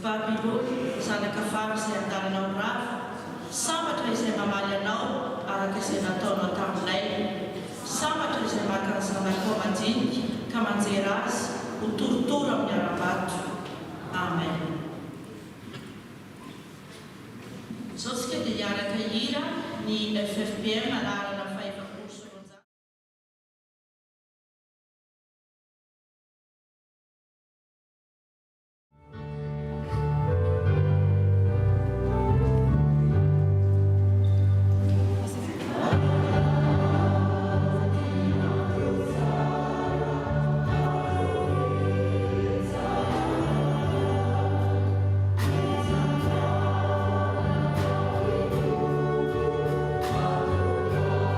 Babylon, zanaka izay andalanao rafy, sambatra izay mamaly anao araka izay nataonao taminay. Sambatra izay maka ny zanako mandinika ka manjera azy ho torotoro amin'ny ara-bato. Amen. Izao tsika dia hiaraka hira ny FFPM anarana fahefa-polo solonja. Oh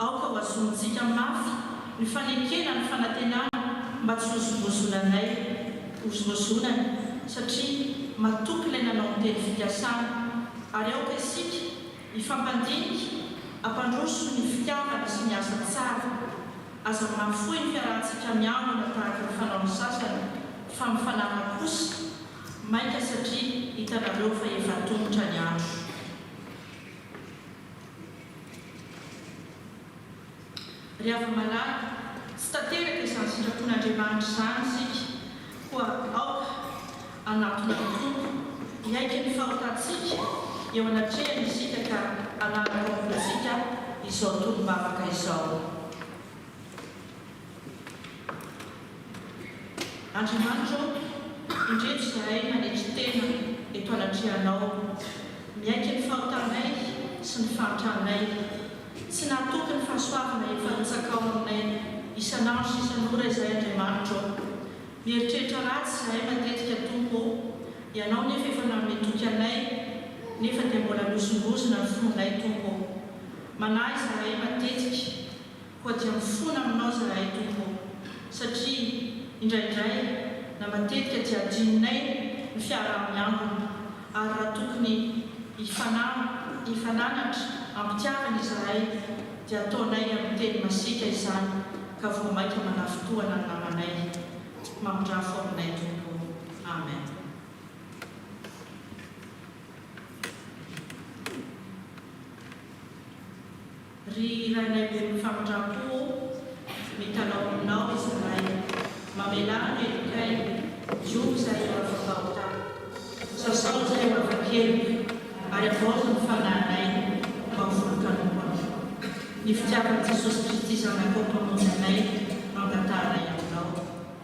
aoka ho azontsika mafy ny fanekena ny fanantenana mba tsy hozongozonanay hozongozonany satria matoky ilay nanao ny teny fikasana ary aoka isika hifampandinika hampandroso ny fitiavana sy ny asa tsara aza mafoy ny fiarahantsika miangona tahaka ny fanao ny sasany fa mifanana kosa mainka satria hitanareo fa efa tongotra ny andro. Ry ava-malala, tsy tanteraka izany sitrapon'Andriamanitra izany isika koa aoka anatona ny tompo hiaika ny fahotantsika eo anatrehany isika ka ananakaopotsika izao tolombavaka izao. Andriamanitra, indreto izahay manetry tena eto anatrehanao, miaika ny fahotanay sy ny fantranay, tsy nahatoky ny fahasoavana efa nitsakao aminay isanandro sy isan'ora izay Andriamanitra. Mieritreritra ratsy izahay matetika tompo, ianao nefa efa nametoky anay, nefa dia mbola miosongozona ny fonay tompo. Manahy izahay matetika, koa dia mifona aminao izahay tompo, satria indraindray na matetika dia adinonay ny fiarah-miangona ary raha tokony hifananatra ampitiavana izahay dia ataonay amin'ny teny masika izany ka vao maika manafotoana ny namanay mamondrafo aminay tompo. Amen. Ry rainay be ny famondram-po mitanao aminao izahay mamelana edikay jogo izay eo afaka sasao izay eo afakely ary avaoza ny fananay mavolokanomana ny fitiavana Jesosy Kristy zanakao mpamonjanay mangatanay aminao.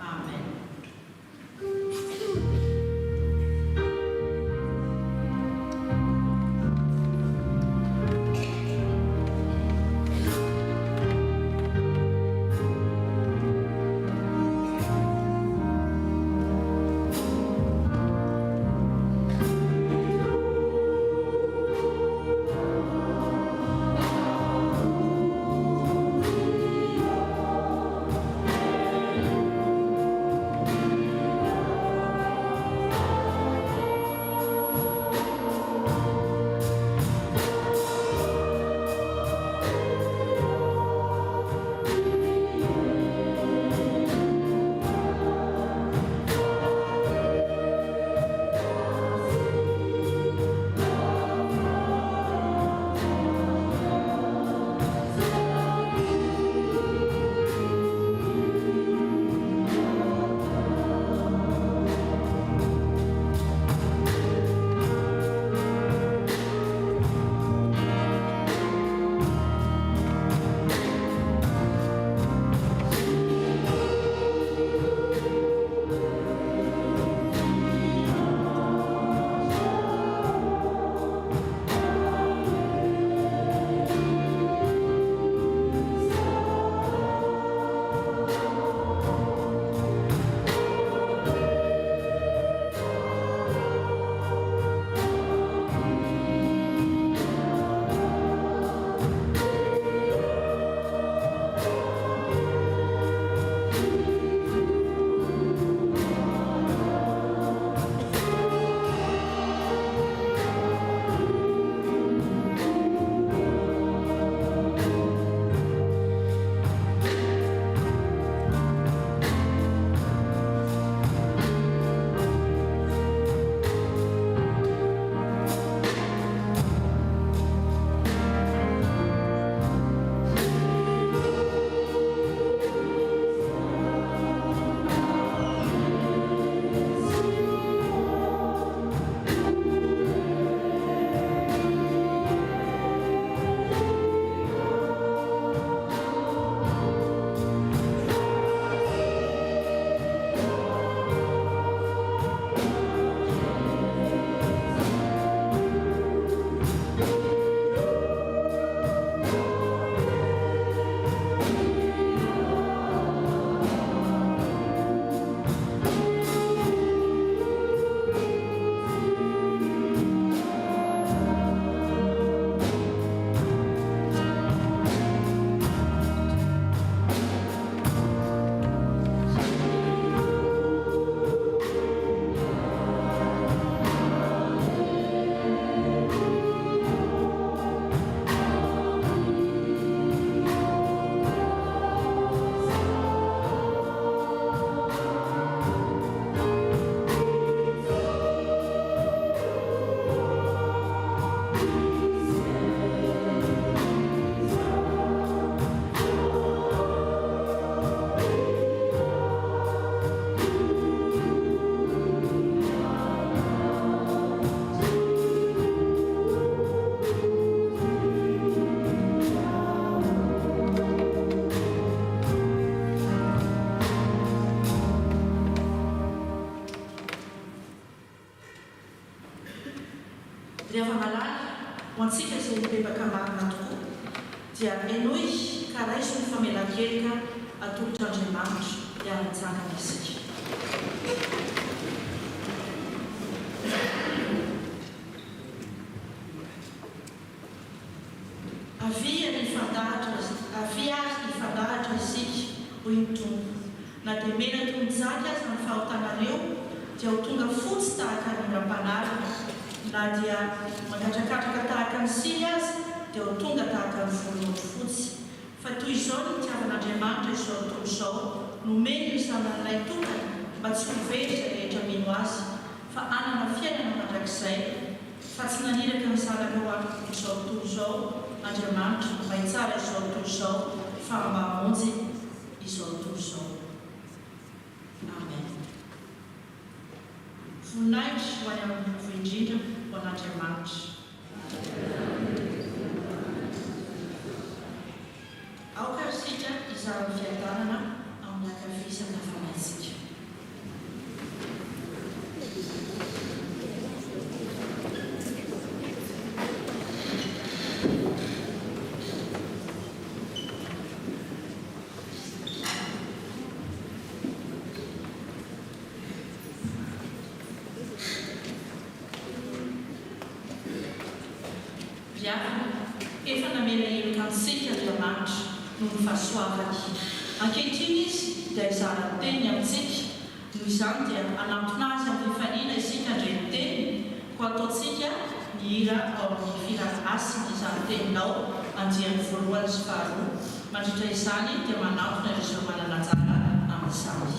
Amen. dia famalala ho antsika izay mibebaka marina tokoa dia enoy ka raiso ny famelan-kelika atolotr'Andriamanitra hiara-tsangana isika. Avia azy ifandahatra isika hoy ny Tompo. Na dia mena tongonjaka azy amin'ny fahotanareo dia ho tonga fotsy tahaka ny ram-panarina, na dia mangatrakatraka tahaka ny siny azy dia ho tonga tahaka ny volony fotsy. Fa toy izao ny itiavan'Andriamanitra izao tontolo izao, nomeny isan'ilay tokana mba tsy ho very izay rehetra mino azy, fa anana fiainana mandrakizay. Fa tsy naniraka ny zanaka ho amin'izao tontolo izao Andriamanitra mba hitsara izao tontolo izao, fa mba hamonjy izao tontolo izao. Amen. Voninahitra ho any amin'ny vovo indrindra ho an'Andriamanitra. Aoka isika izara ny fiadanana amin'ny ankavia sy ankavanantsika. Efa namela heloka amintsika Andriamanitra no ny fahasoavany. Ankehitriny izy dia izara teny amintsika, noho izany dia anampina azy amin'ny fifaniana isika andreni-teny, ko ataontsika ny hira ao amin'ny firahasiny izany teninao andiany voalohany sy faharoa. Mandritra izany dia manampina ireo manana anjara amin'izany.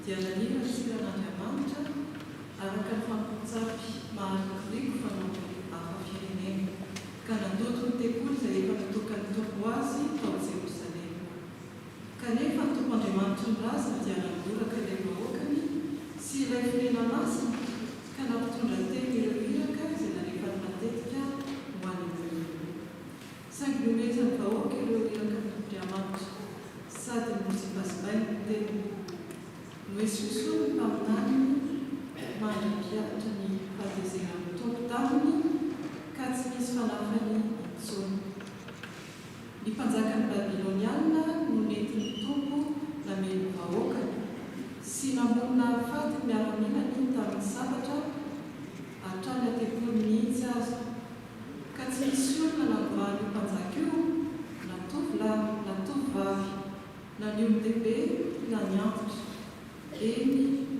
dia nanira siran'Andriamanitra araka ny fampotsapy maharikiriko fanao hafa-firenena ka nandoto ny tekoly izay efa natokany tompo azy tao Jerosalema. Kanefa ny tompo Andriamanitra ny razana dia nangoraka ilay vahoakany sy ilay firena masina ka nampitondra teny ireo iraka izay narefa ny matetika ho any amin'ny saingy nomezany vahoaka ireo iraka ny Andriamanitra sady mosibasibainy ny teny no esosoa ny mpaminany mandra-piatra ny fahatezeran'ny tompo taminy ka tsy misy fanafany intsony. Ny mpanjakan'ny Babiloniana no nentin'ny tompo nameno vahoakany sy namonina faty miara-minany tamin'ny sabatra hatrany atepony mihitsy azy ka tsy misy olona navoahany io mpanjaka io na tovolahy na tovovavy na ny olon-dehibe na ny antitra eny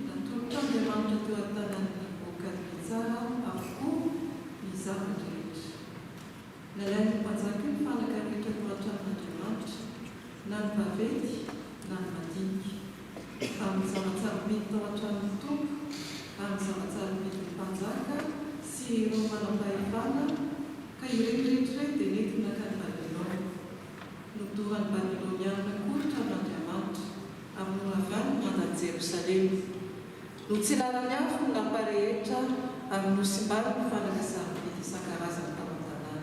natolotra Andriamanitra teo an-tanany voakany tsara avokoa ny zavatra rehetra. Nalain'ny mpanjaka io ny fanaka rehetra teo an-tranon'Andriamanitra na ny vaventy na ny madinika amin'ny zava-tsara mety tao an-tranon'ny tompo amin'ny zava-tsara mety ny mpanjaka sy ireo manam-pahefana ka ireny rehetra dia nentina ka ny Babilona. Nodoran'ny Babiloniana koa tranon'Andriamanitra amin'ny oravany mandany Jerosalema. No tsy lalany afo ny namparehetra amin'ny nosimbary ny fanaka sarobidy isan-karazany tao an-tanàna.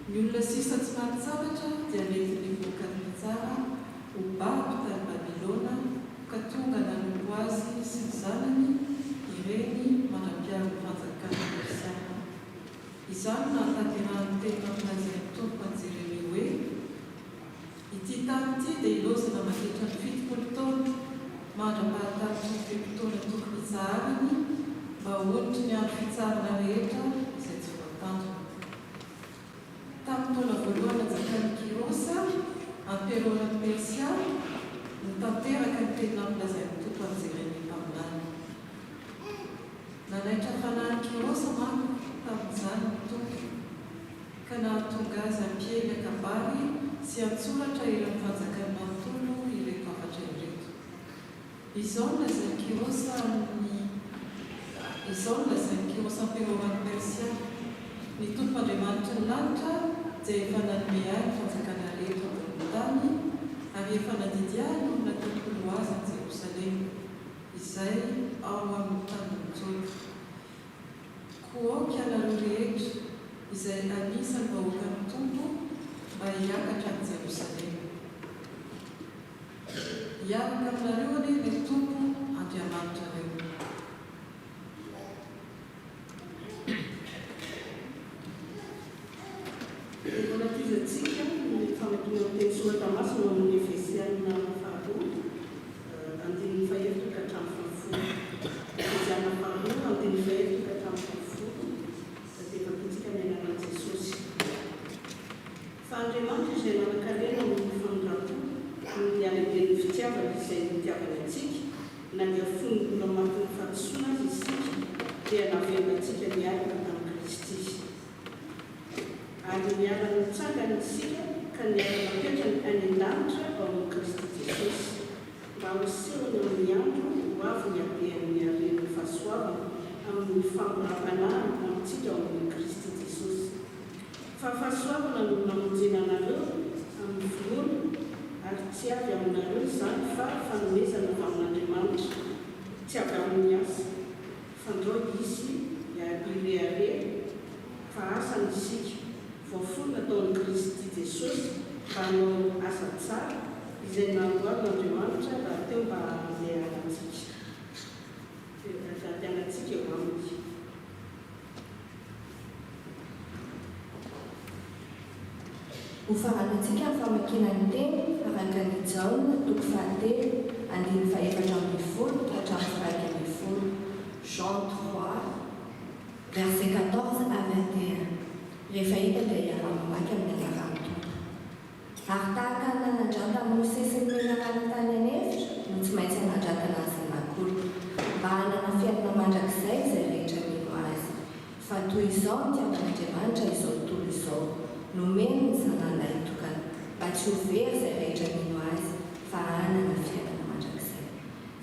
Ny olona sisa tsy mahatsabatra dia mety ny voakany tsara ho baby tany Babilona ka tonga nanompo azy sy ny zanany ireny mandra-piaro ny fanjakana persiana. Izany nahatanterahany teny mampilazain'ny tompo an'i Jeremia hoe ity tany ity dia ilozana mandritra ny 70 taona mandra-pahataritra ny fepotona tokony hitsaharany mba honitry ny andro fitsarana rehetra izay tsy voatandrina. Tamin'ny taona voalohany nanjakan'i Kirosa amperoran'ny Persia no tanteraka ny teny nampilazain'ny tompo an'i Jeremia mpaminany. Nanaitra fanahin'i Kirosa manko tamin'izany ny tompo ka nahatonga azy ampie ny akabary sy antsoratra ireo fanjakany manontolo ireto afatra ireto. Izao nolazain'ny Kirosa amperoran'ny Persia ny tompo Andriamanitra ny lanitra dia efa nanome ahy ny fanjakana rehetra ambony tany ary efa nadidiany olona tontolo azy any Jerosalema izay ao amin'ny tany mijoro. Koaoka ianareo rehetra izay anisan'ny vahoakan'ny tompo mba hiakatra any Jerosalema. Hiaraka aminareo anie ny tompo Andriamanitra reo. Volatizatsika ny famakiana teny soratra masina amin'ny Efesiana 4 andininy faefatra ka hatramin'ny fafolo. Efesiana 4 andininy faefatra ka hatramin'ny fafolo da dia fampitsika ny ainanan'i Jesosy. Fa Andriamanitra izay nanankarena amin'ny fanondram-po amin'ny alehiben'ny fitiavana izay nitiavana antsika na ny afon'ny mamaky ny fahatosoana azy isika dia navelona antsika miaraka tamin'i Kristy. Ary miala nitsangana isika ka niala napetrany any an-danitra ao amin'ny Kristy Jesosy mba hosehony amin'ny andro ho avy ny habehan'ny haren'ny fahasoavana amin'ny famorapanahy amintsika ao amin'ny Kristy Jesosy. Fa fahasoavana no namonjena anareo amin'ny voany ary tsy avy aminareo izany fa fanomezana avy amin'Andriamanitra, tsy avy amin'ny asa, fandreo isy ireare fa asany isika voafolona taon'ny Kristy Jesosy mba hanao asa tsara izay namboarin'Andriamanitra raha teo mba handehanantsika. Handehanantsika eo aminy. Ho faranantsika ny famakinan'ny teny araka ny Jaona toko 7 andiny faefatra ambin'ny folo ka hatramin'ny faha 20. Jean 3 verset 14 à 21. Rehefa hita dia iara-mamaky amin'ny anaran'ny tompo. Ary tahaka ny nanandrata Mosesy ny menarana tany an'efitra no tsy maintsy hanandratana azy anak'olo mba hanana fiainana mandrakizay izay rehetra mino azy. Fa toy izao ny tiavan'Andriamanitra izao tontolo izao, nomeny ny zanan'ilay tokana mba tsy ho very izay rehetra mino azy fa hanana fiainana mandrakizay.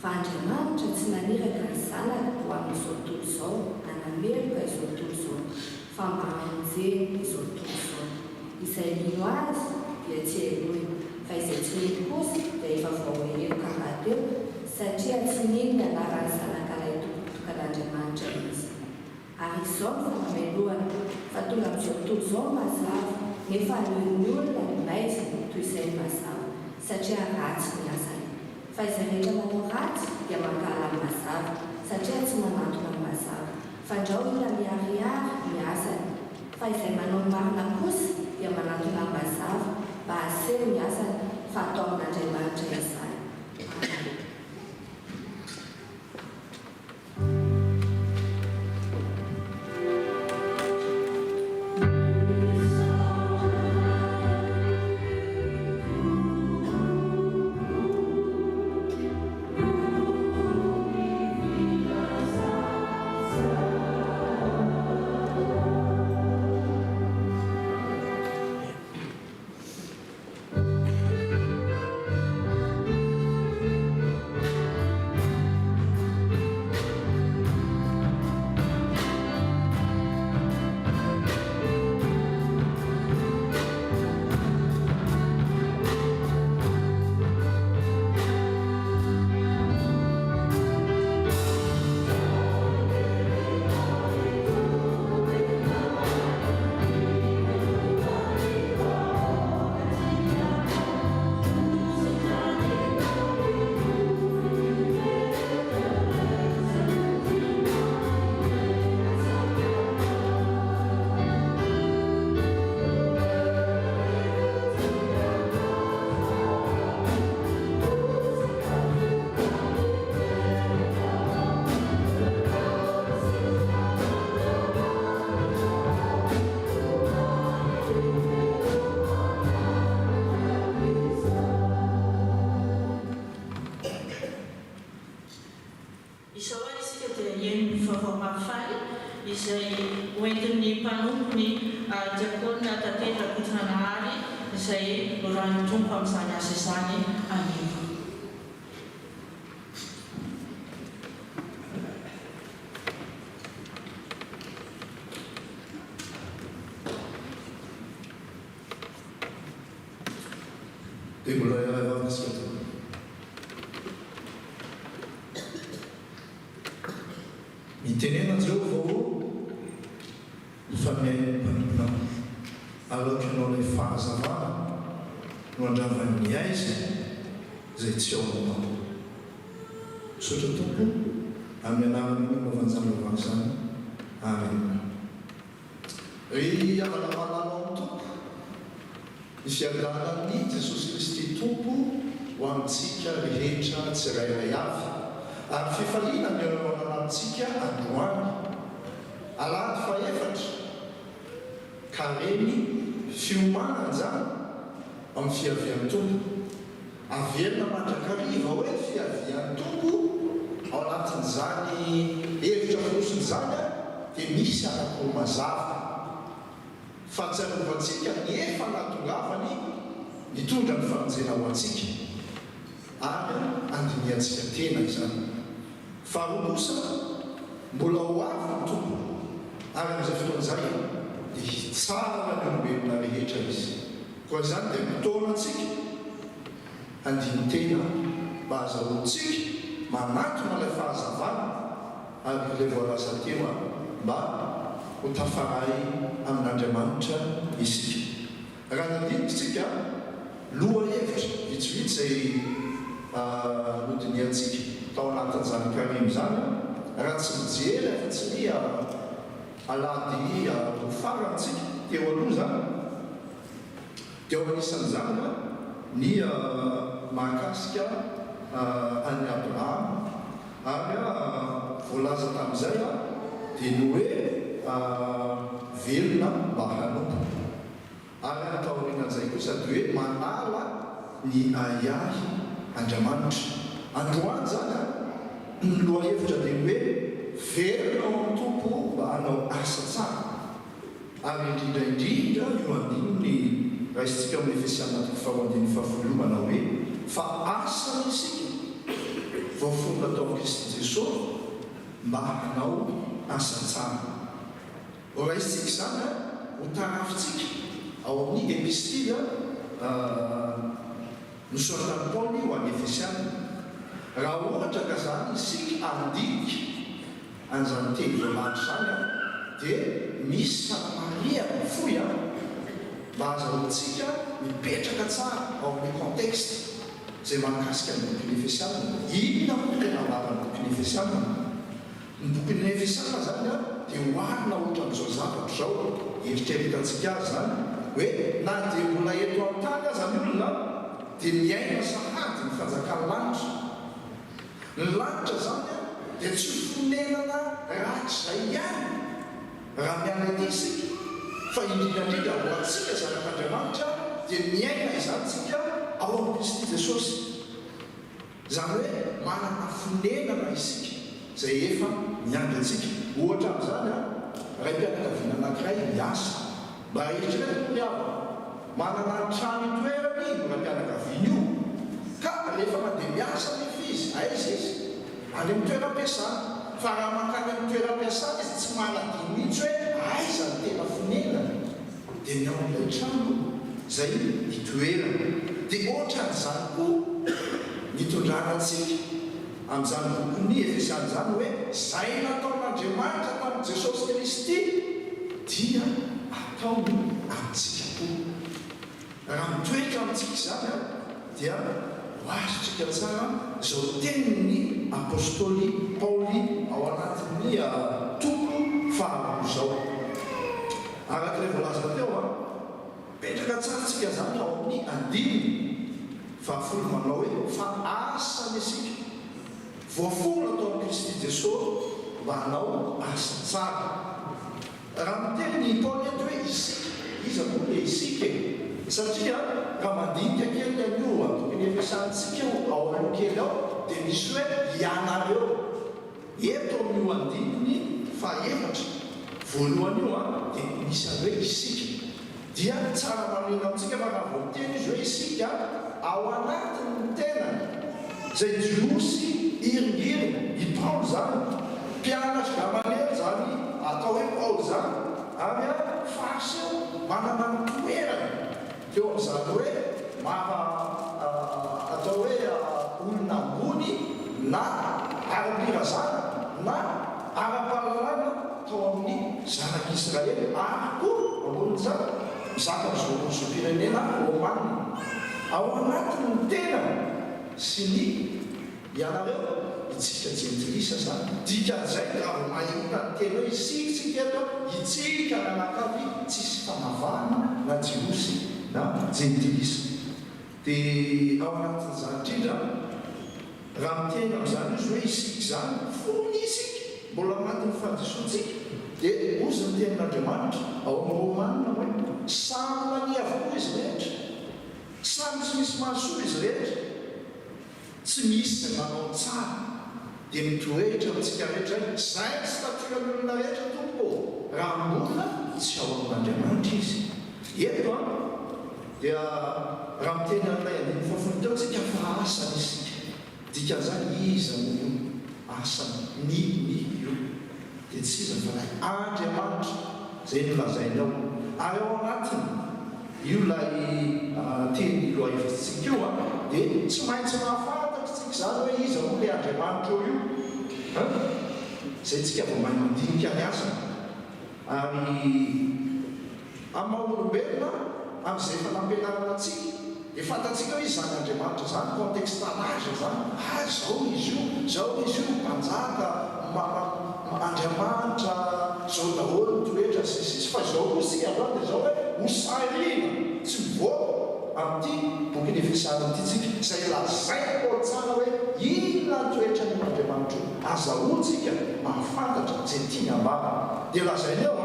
fa Andriamanitra tsy naniraka ny zanaka ho amin'izao tontolo izao hanameloka izao tontolo izao fa mba hamonjeny izao tontolo izao. Izay mino azy dia tsy heloy, fa izay tsy mino kosa dia efa voaheloka rahateo satria tsy nino ny anaran'ny zanak'ilay tompotokan'Andriamanitra izy. Ary izao ny fanamelohana fa tonga amin'izao tontolo izao mazava nefa aleon'ny olona ny maizina toy izay mazava satria ratsy ny asany. Fa izay rehetra manao ratsy dia mangala ny mazava satria tsy manantona ny mazava, fa andraona miarihary ny asany. Fa izay manao marina kosa dia manantona ny mazava mba haseho ny asany fa atao amin'Andriamanitra izany. Izay hoentin'ny mpanompony diakona Tatera Koitranahary izay loran'ny tompo amin'izany asa izany anivo. Dia mbola iarahana isika mitenena Jehovah fa miainy mpanompona aloka ianao ilay fahazavana no andravan'ny aiza izay tsy ao aminao. Misaotra tompo amin'ny anarany novanjanovan'ny izany. Amen. Ry avana malala amin'ny tompo ny fiadanan'ny Jesosy Kristy tompo ho amintsika rehetra tsirairay avy ary fifaliana miaraona amintsika androany alady fa efatra ka reny fiomanana zany amin'ny fiavian'ny tompo averina mandrakariva hoe fiavian'ny tompo ao anatin'izany hevitra fosiny zany dia misy anako mazava fa tsy arovantsika ny efa natongavany nitondra ny famonjena ho antsika ary andiniantsika tena izany. Faharoa kosa mbola ho avy ny tompo ary amin'izay fotoan'izay dia tsara ny olombelona rehetra izy. Koa izany dia mitaona antsika andiny tena mba azahoantsika manatona ilay fahazavana ary ilay voalaza teo mba ho tafaray amin'Andriamanitra isika. Raha nandiniksika loha hevitra vitsivitsy izay nodiniantsika tao anatin'izany karimy zany raha tsy mijery fa tsy ny alady ho farantsika teo aloha zany dia ao anisan'izany ny mahakasika any Abrahama ary voalaza tamin'izay dia ny hoe velona mba hanompo ary ataorinan'izay kosa dia hoe manala ny ayahy Andriamanitra. Androany zany ny lohahevitra dia hoe velona ao amin'ny tompo mba hanao asa tsara ary indrindraindrindra io andininy raisitsika amin'ny Efesiana 4:15 manao hoe fa asa isika voafonona tao Kristy Jesosy mba hanao asa tsara. Raisitsika zany ho tarafitsika ao amin'ny epistile nosoratan'i Paoly ho an'ny Efesiana. Raha ohatra ka zany isika andinika an'izany teny voalanitra zany dia misy fanamariana foy mba azahoantsika mipetraka tsara ao amin'ny contexte izay mahakasika ny bokin'ny Efesiana. Inona moa tena lavany bokin'ny Efesiana? Ny bokin'ny Efesiana zany dia hoarina ohatra amin'izao zavatra zao, eritreretantsika azy zany hoe na dia mbola eto an-tany aza ny olona dia miaina sahady ny fanjakana lanitra. Ny lanitra zany dia tsy fonenana ratsy izay ihany raha miala ety isika, fa indrindrandrindra ho antsika zanak'Andriamanitra dia miaina izany tsika ao amin'ny Kristy Jesosy. Izany hoe manana fonenana isika izay efa miandry antsika. Ohatra amin'izany ray mpianakaviana anankiray miasa mba eritrereto ny havana, manana trano itoerany iny ray mpianakaviana io, ka rehefa mandeha miasa nefa izy aiza izy any amin'ny toeram-piasana. Fa raha mankany amin'ny toeram-piasana izy tsy mahalady mihitsy hoe aiza ny tena fonenana dia ny ao amin'ilay trano izay itoerana. Dia ohatran'izany koa nitondrana antsika amin'izany bokin'ny Efesiana zany hoe izay nataon'Andriamanitra tamin'i Jesosy Kristy dia ataony amintsika koa. Raha mitoetra amintsika zany dia hoazontsika tsara izao tenin'ny apôstôly Paoly ao anatin'ny toko faharoa zao. Arak'ilay voalaza teo petraka tsara tsika zany ao amin'ny andininy fahafolo manao hoe fa asa ny isika voafono atao amin'ny Kristy Jesosy mba hanao asa tsara. Raha miteny Paoly eto hoe isika, iza moa le isika satria raha mandinika kely anio bokin'ny Efesantsika ao aloha kely ao dia misy hoe ianareo. Eto amin'io andininy fahaefatra voalohany io dia misy any hoe isika. Dia tsara manena amintsika fa raha voateny izy hoe isika ao anatin'ny tenany izay jiosy iringirina i Paoly zany, mpianatra Gamaliel zany atao hoe Paoly zany, ary fasy manana ny toerana teo amin'izany hoe atao hoe olona ambony na ara-pirazana na ara-pahalalana tao amin'ny zanak'Israely ary koa ambonin'izany mizaka zopirenena romanina. Ao anatin'ny tenany sy ny ianareo itsika jentilisa zany. Dikan'izay raha mahina ny teny hoe isika eto itsika nanakavy tsisy fanavahana na jiosy na jentilisa. Dia ao anatin'izany indrindra raha miteny amin'izany izy hoe isika zany fony isika mbola anatin'ny fandisontsika dia ozy ny tenin'Andriamanitra ao amin'ny romanina hoe samy mani avokoa izy rehetra, samy tsy misy mahasoa izy rehetra, tsy misy izay manao tsara dia mitoetra amintsika rehetra izay tsy tatoran'ny olona rehetra tompo raha mbola tsy ao amin'Andriamanitra izy. Eto dia raha miteny amin'ilay andiny fafony teo tsika fa asany isika, dikan'izany iza moa io asany ny io dia tsy iza fa lay Andriamanitra izay nolazainao. Ary ao anatiny io lay teny lohahevitritsika io dia tsy maintsy mahafantatritsika zany hoe iza moa lay Andriamanitra io izay tsika vao mahay mandinika ny asany. Ary amin'ny maha-olombelona amin'izay efa nampianarana antsika dia fantatsika hoe izy zan'Andriamanitra zany, contextalage zany, zao izy io mpanjaka Andriamanitra zao daholo toetra sisy, fa zao koa sika aloha dia zao hoe hosarina tsy mivoaka amin'ity bokin'ny Efesiana ity tsika izay lazay Paoly tsara hoe inona toetra ny Andriamanitra azahoantsika mahafantatra izay tiany ambara. Dia lazainy eo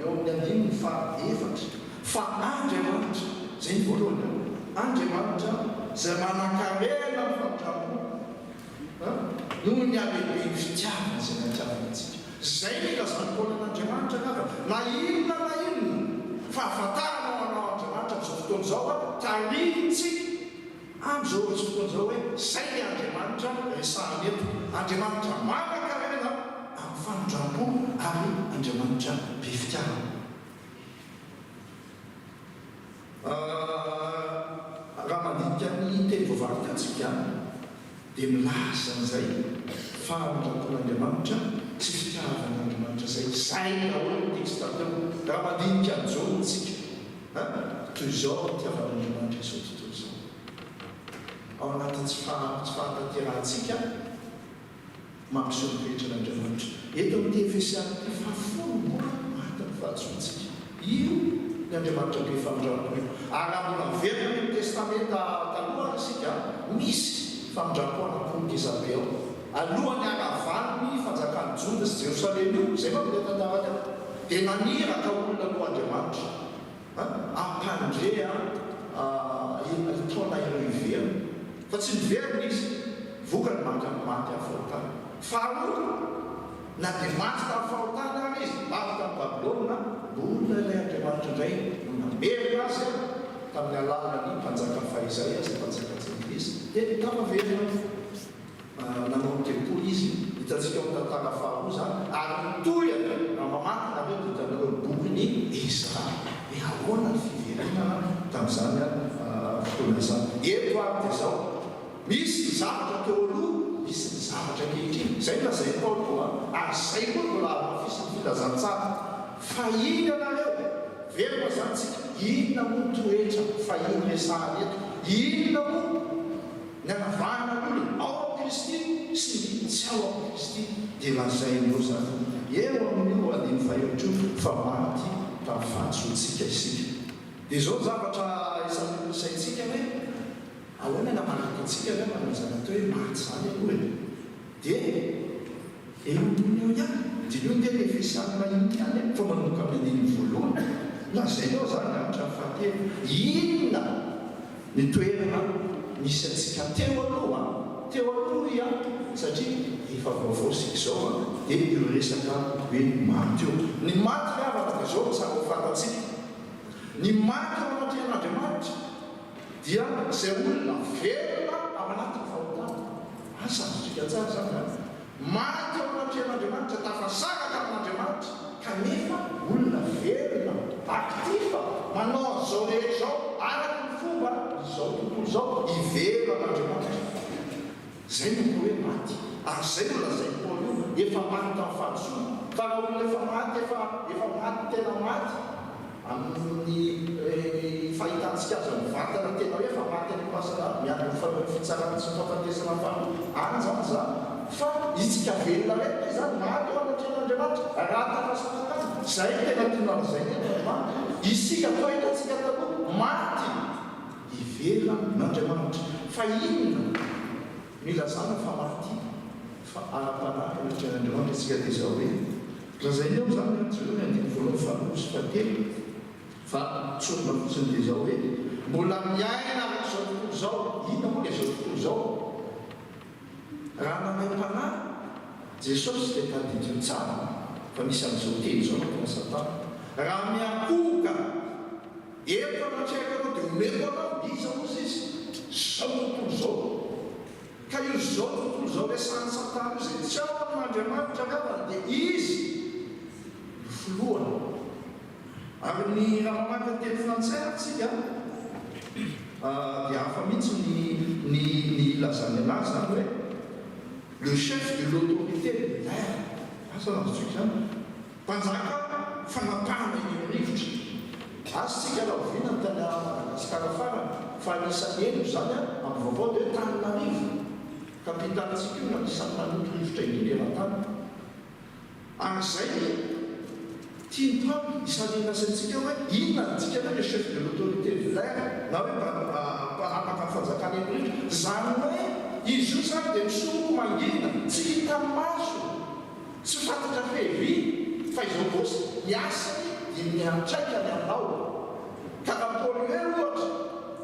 amin'ny andininy fahaefatra fa Andriamanitra izay ny voalohany, Andriamanitra izay manan-karena ny famindramana noho ny alehibe ny fitiavana izay natiavana antsika. Izay nilazany Paoly an'Andriamanitra kafa na inona fa ahafantarana ho anao Andriamanitra amin'izao fotoana izao tarihitsika am'izao tsy fotoan'izao hoe zay Andriamanitra resahany eto, Andriamanitra manankarena amin'ny fanondram-po ary Andriamanitra be fitiavana. Raha mandinika ny teny voavatantsika dia milaza an'izay fanondram-pon'Andriamanitra tsy fitiavan'Andriamanitra zay daholo ny teksta teo. Raha mandinika an'izao tsika toy izao fitiavan'Andriamanitra izao tontolo izao ao anatin'ny tsy fahatanterantsika mampiseho ny fehitra'Andriamanitra. Eto amin'ny Efesiana fafolo matin'ny fahatsontsika io ny Andriamanitra be fanondram-po io. Ary mbola miverina ny testamenta taloha isika misy fanondram-po an'apolo Ezabe ao alohan'ny haravan'ny fanjakan'ny Joda sy Jerosalema io. Zay moa ilay tantaraka dia naniraka olona alohan'Andriamanitra ampandrea taona ireo iverina fa tsy miverina izy vokany maty afahotana. Faharoa na dia maty tamin'ny fahotana ary izy maty tamin'ny Babilôna, olona ilay Andriamanitra indray no namerina azy tamin'ny alalany mpanjaka fahaizay azy mpanjaka Jengizy dia tafaverina nanao tempolo izy hitantsika ao tantara faharoa zany ary mitoyana raha mamaky nareo ditanareo bokyny Ezra hoe ahoana ny fiverenana tamin'izany fotoana izany. Eto ary dia izao misy ny zavatra teo aloha, misy ny zavatra ankehitriny. Zay lazay Paolo koa ary zay koa mbola mafisy ny filazantsara fa iny anareo verina zany tsika inona moa ny toetra fa iny resahany eto, inona moa ny anavahana olona ao Kristy sy ny tsy ao amin'ny Kristy dia lazainao zany eo amin'io andiny faheotro fa maty tamin'ny fahatsontsika isika. Dia izao zavatra isaintsika hoe ahoana namanaka antsika hoe manazana teo hoe maty zany aloha e. Dia eo amin'io ihany dia io tena Efesiana mahiny ihany fa manomboka amin'ny andiny voalohany lazainao zany anatra fahatelo inona ny toerana misy antsika teo aloha satria efa vaovao sika izao dia io resaka hoe maty io. Ny maty miavaka dia izao samy fantatsika ny maty ao anatin'Andriamanitra dia izay olona verina ao anatin'ny fahotana. Asazotsika tsara zany maty ao anatin'Andriamanitra tafasaraka amin'Andriamanitra kanefa olona verina aktiva manao zao rehetra zao araka ny fomba izao tontolo izao iverina amin'Andriamanitra. Zay no hoe maty ary zay no lazay Paolo io efa maty tamin'ny fahasoana. Fa raha olona efa maty tena maty amin'ny fahitantsika azy amin'ny vatana tena hoe efa maty any pasana miaraka ny fitsarana sy fahafatesana any zany zany fa itsika velona rehetra zany maty ao anatin'Andriamanitra raha tafasaraka azy zay tena tonalazay n'Andriamanitra. Isika fahitantsika taloha maty ivelona n'Andriamanitra fa inona milazana fa maty fa ara-panahy anatin'Andriamanitra isika dia izao hoe lazainy eo zany antsoina andiny voalohany faharoa sy fahatelo fa tsonona fotsiny dia izao hoe mbola miaina amin'izao tontolo izao. Inona moa izao tontolo izao? Raha namay-panahy Jesosy dia tadidiny tsara fa misy amin'izao teny izao natao Satana. Raha miakoka eto anatrehaka anao dia omeko anao iza moa izy zao tontolo izao ka io zao tontolo izao resahany Satana izay tsy ao amin'Andriamanitra angavany dia izy filohana. Ary ny raha mamaky ny teny frantsay atsika dia hafa mihitsy ny lazany anazy zany hoe le chef de l'autorité de l'air. Asa nazotsika zany mpanjaka fanapahana iny rivotra. Asitsika raha oviana ny tany Madagasikara farany fa anisany eno zany amin'ny vaovao dia Antananarivo kapitalitsika io anisany manoto rivotra indrindra eran-tany. Ary zay tiany Paolo isanina saintsika hoe inona ntsika hoe le chef de l'autorité de l'air na hoe mpanapaka ny fanjakana eny rivotra zany hoe izy io zany dia misoko mangina tsy hita maso tsy fantatra fehivy fa izao kosa miasany dia miantraikany aminao. Ka raha Paolo hoe ohatra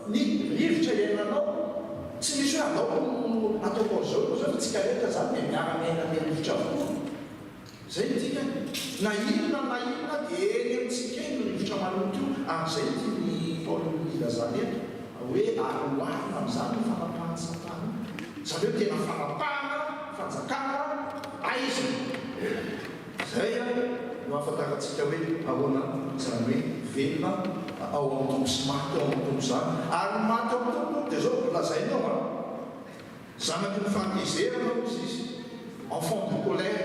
ny rivotra iainanao tsy misy hoe anao ataoko zao fa tsika rehetra zany dia miara-miaina ny rivotra avokoa. Zay tika na inona dia eny amintsika eny ny rivotra maloto io. Ary zay tia ny Paolo ilazany eto hoe aroana amin'izany fanapahana satana zareo tena fanapahana fanjakana aizy zay no ahafantarantsika hoe ahoana zany hoe velona ao amin'ny tompo sy maty ao amin'ny tompo zany ary maty ao amin'ny tompo dia zao lazainao a zanaky ny fankizerana izy enfant de colère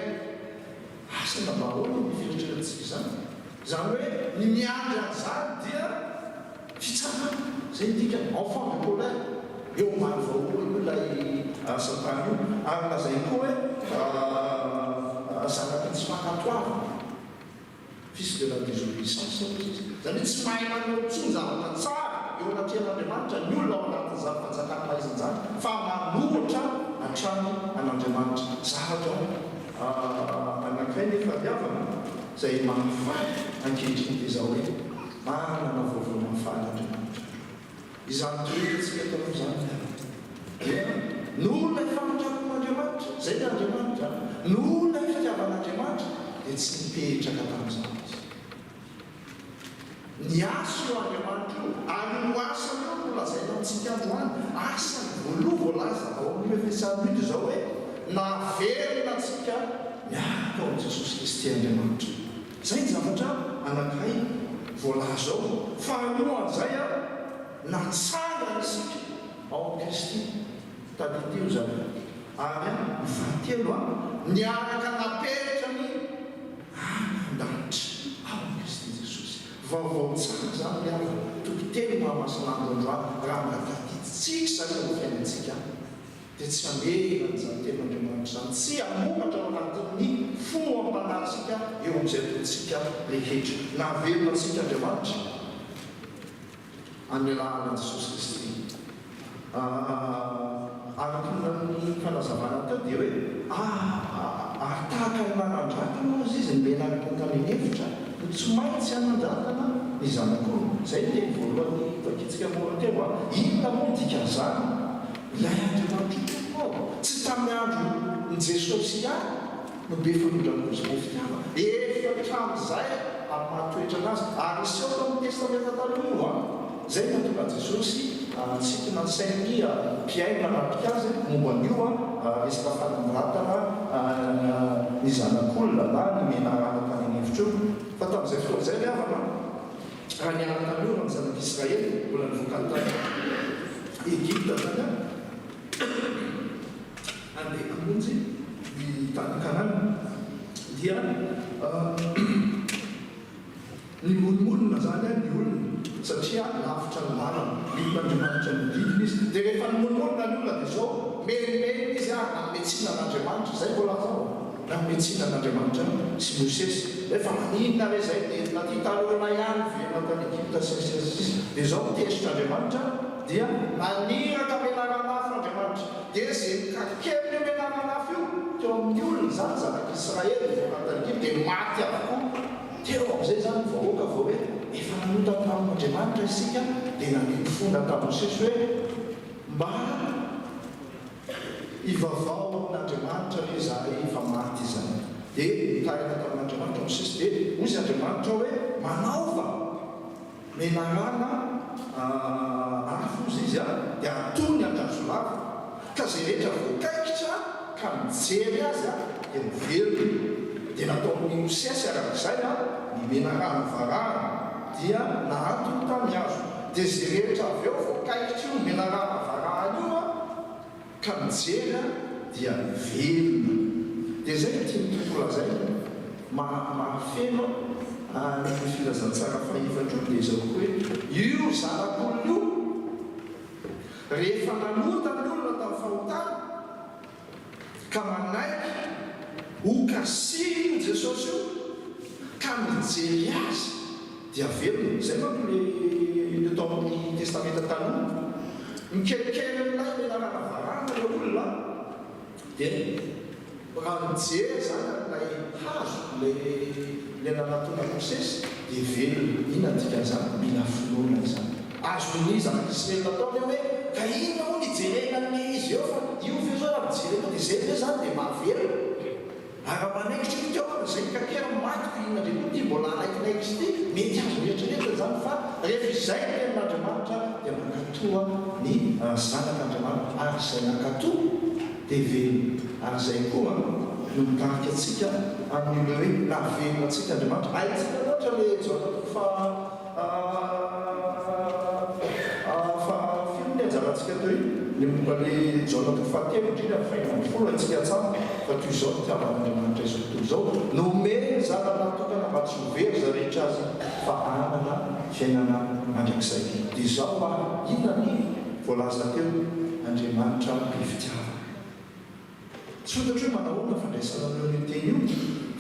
asana mba ahoana ny fieritreratsika zany zany hoe ny miandry an'izany dia fitsarana zay dika enfant de colère eo maro vahoana ilay satana io ary lazay koa hoe zanaky ny tsy mankatoava fils de la désobéissance zany hoe tsy mahay manao tsony zavatra tsara eo anatrehan'Andriamanitra ny olona ao anatin'ny zava-panjakana maizan'izany fa manohitra hatrany an'Andriamanitra zavatra anankiray nefa viavana zay manifaly ankehitriny dia zao hoe manana vaovao manifaly Andriamanitra izany toerantsika tao amin'izany ny olona ifamitranon'Andriamanitra zay ny Andriamanitra ny olona fitiavan'Andriamanitra dia tsy nipetraka tamin'izany izy ny asa io Andriamanitra io ary no asa io no lazaina antsika androany asa ny voaloha voalaza ao amin'ny Efesanina zao hoe navelona antsika miaraka ao amin'i Jesosy Kristy Andriamanitra zay ny zavatra anankiray voalaza ao fa alohan'izay a natsangana isika ao amin'ny Kristy taditeo zany ary ny fahatelo niaraka napetraka ny andanitra ao amin'ny Kristy Jesosy vaovao tsara zany miaraka tokotelo mahamasinandro androany raha mahataditsika zany ao fiainantsika dia tsy amehana zany tena Andriamanitra zany tsy amokatra ao anatin'ny fo ampanaritsika eo amin'izay tontsika rehetra navelona antsika Andriamanitra amin'ny alalan'i Jesosy Kristy araka ny fanazavana tao dia hoe tahaka ny manandrakana ozy izy ny menaraka tany hevitra no tsy maintsy hanandrakana ny zanak'olona zay ny teny voalohany takitsika mora teo inona moa dikan'izany ilay Andriamanitra ao tsy tamin'ny andro ny Jesosy ihany no be fanondran'ozy mofitiava efa hatramin'izay amin'ny mahatoetra anazy ary iseho tao amin'ny testamenta taloha zay natonga Jesosy tsikina ny sainy mpiaina manatrika azy momba an'io resaka fanamboratana ny zanak'olona na ny menararaka ny hevitra io fa tamin'izay fotoana izay miavana raha niaraka an'io raha ny zanak'Israely mbola nivokany tany Egypta zany andeha hamonjy ny tany Kanana dia ny monomonina zany ny olona satria lavitra ny lalana mitan'Andriamanitra ny didiny izy dia rehefa ny monomonina ny olona dia zao merimeny izy na metsinan'Andriamanitra zay mbola zao na metsinan'Andriamanitra sy Mosesy rehefa maninona re zay dia naty taloana ihany velona tany Egypta sy dia zao mitesotr'Andriamanitra dia naniraka menaranafo Andriamanitra dia zay kakely menaranafo io teo amin'ny olona zany zanak'Israely voatany Egypta dia maty avokoa teo amin'izay zany vahoaka vao hoe efa nanotana tamin'Andriamanitra isika dia naneny fonda tamin'ny Mosesy hoe mba ivavao amin'Andriamanitra le zahay efa maty zany dia nitarika tamin'Andriamanitra Mosesy dia ozy Andriamanitra hoe manaova menarana afo izy izy dia atony andraso lava ka zay rehetra voakaikitra ka mijery azy dia mivelona dia natao amin'ny Mosesy arak'izay ny menarana varahana dia nahatony tamin'ny azo dia zay rehetra avy eo voakaikitra io menarana varahana io ka mijery dia velona dia zay tiany tontolo azay mahafeno ny filazantsara fahefatra io dia zao hoe io zanak'olona io rehefa nanotany olona tamin'ny fahotana ka manaiky hokasiny Jesosy io ka mijery azy dia velona zay manko le tao amin'ny testamenta taloha mikelikely amin'ilay menarana varahana le olona dia raha mijery zany ilay hazo le nanatona Mosesy dia velona ina dika zany mila finoana zany azony zanak'Israely nataony hoe ka inona moa nijerena amin'ny izy eo fa io ve zao raha mijerena dia zay ve zany dia mahavelona ara-manaikitra fitiavana zay kakera maty inona dia ty mbola anaikinaiky ty mety azo rehetrarehetra zany fa rehefa izay tenin'Andriamanitra dia mankatoa ny zanak'Andriamanitra ary izay nankatoa dia velona ary izay koa no mitarika atsika amin'ny hoe navelona atsika Andriamanitra aitsika loatra le jaonatoko filony anjarantsika teo ny momba le jaonatoko fahatelo indrindra fainambifolo atsika tsara fa toy izao tiavan'Andriamanitra izao toy izao nome zana natokana mba tsy hovery za rehetra azy fa anana fiainana mandrakizay dia izao mba inona ny voalaza teo Andriamanitra mpifitiavana tsy fantatro hoe manahoana fandraisana an'io teny io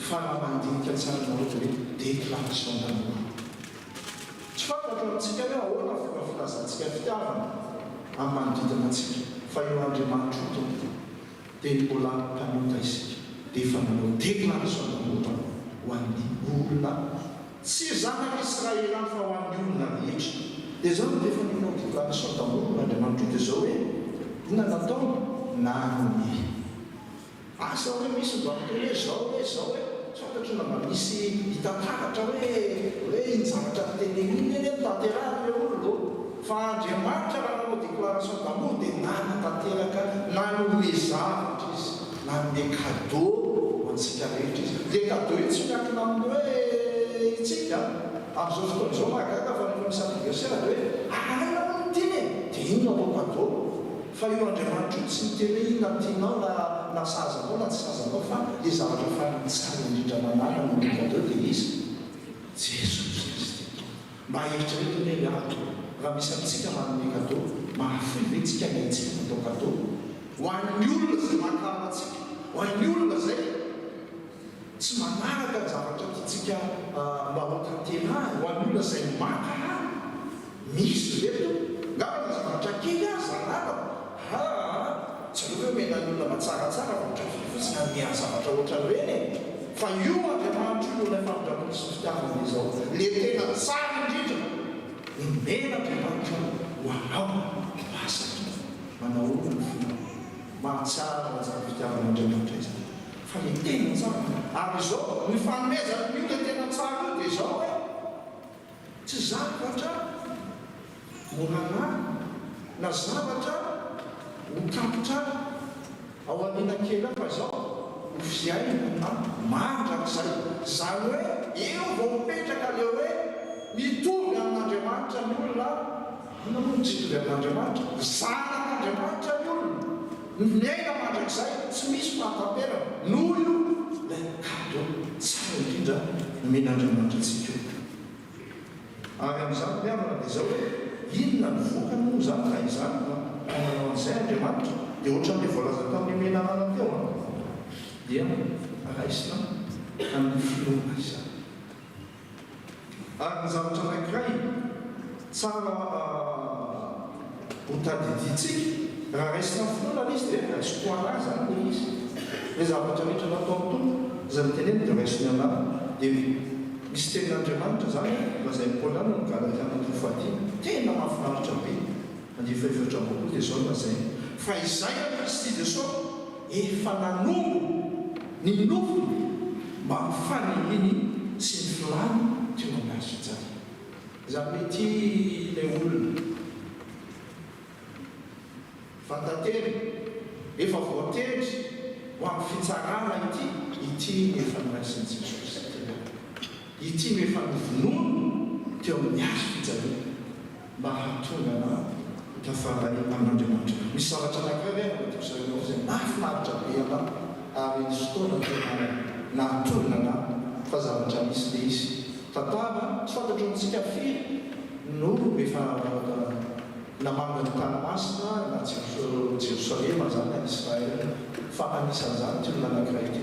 fa raha mandinika tsara naoatra hoe déclaration d'amour tsy fantatro amintsika hoe ahoana fomba filazantsika fitiavana amin'ny manodidina antsika fa eo Andriamanitra io tompo dia mbola mpanota isika dia efa manao déclaration d'amour ho an'ny olona tsy zanak'Israelany fa ho an'ny olona rehetra dia zao dia efa manao déclaration d'amour Andriamanitra io dia zao hoe inona natao nanome asa hoe misy mbato hoe zao hoe fantatro na mba misy hitantaratra hoe injavatra teneniny eny tanterahana le olo fa Andriamanitra raha nanao déclaration d'amour dia nanatanteraka nanome zavatra izy nanome cadeau ho antsika rehetra izy le cadeau io tsy miankina amin'ny hoe itsika amin'izao fotoana izao mahagaga fa rehefa misy anniversaire dia hoe aina notiny e dia ino atao cadeau fa io Andriamanitra io tsy miteny hoe inona tianao na sazanao na tsy sazanao fa le zavatra fanitsara indrindra manana no cadeau dia izy Jesosy Kristy mba eritreretiny hoe ato raha misy amintsika manome cadeau mahafoy ve tsika nyaitsika natao cadeau ho an'ny olona zay makama atsika ho an'ny olona zay tsy manaraka ny zavatra tiatsika mba ho tanterahany ho an'ny olona zay maka misy reto ngavana zavatra kely azy zanaka tsy aloha hoe mena ny olona matsaratsara ohatra fotsiny amin'ny zavatra ohatra reny fa io Andriamanitra io olona famindramony sy fitiavana izao le tena tsara indrindra nomena Andriamanitra ho anao masaka manao olona ny fomba mahatsara manjara fitiavana Andriamanitra izany fa le tena tsara ary izao ny fanomezana io le tena tsara io dia izao hoe tsy zavatra morana na zavatra hotampotra ao anina kely fa izao hofiaina mandrakizay zany hoe eo vao mipetraka le hoe mitovy amin'Andriamanitra ny olona nanao mitsitovy amin'Andriamanitra zanak'Andriamanitra ny olona miaina mandrakizay tsy misy fahatamperana noho io le cadeau tsara indrindra nomen'Andriamanitra antsika io ary amin'izany miavana dia izao hoe inona ny vokany moa zany raha izany manao an'izay Andriamanitra dia ohatran'le voalaza tamin'ny menanana teo dia raisina amin'ny filomana izany ary ny zavatra anankiray tsara hotadiditsika raha raisina amin'ny filomana izy dia tsy toana zany le izy le zavatra rehetra natao amin'ny tompo zany teneny dia raisiny anahy dia misy tenin'Andriamanitra zany mazay Paolana ny Galatiana 3:10 tena mahafinaritra be andefa efatra amboko dia zao mazay fa izay a Kristy Jesosy efa nanombo ny nofony mba mifanihiny sy ny filany teo amin'azy zany zany mety le olona fantateny efa voatendry ho amin'ny fitsarana ity efa niraisin'i Jesosy ity efa novonono teo amin'ny azo fijarena mba hahatonga na tafaray amin'Andriamanitra misy zavatra anankiray natosareo zay mahafinaritra be ana ary nisy fotoana tena nahatonga na fa zavatra misy le izy tatava tsy fantatro amintsika firy no efa namanga ny tanomasina na Jerosalema zany Israel fa anisan'izany ty olona anankiray ty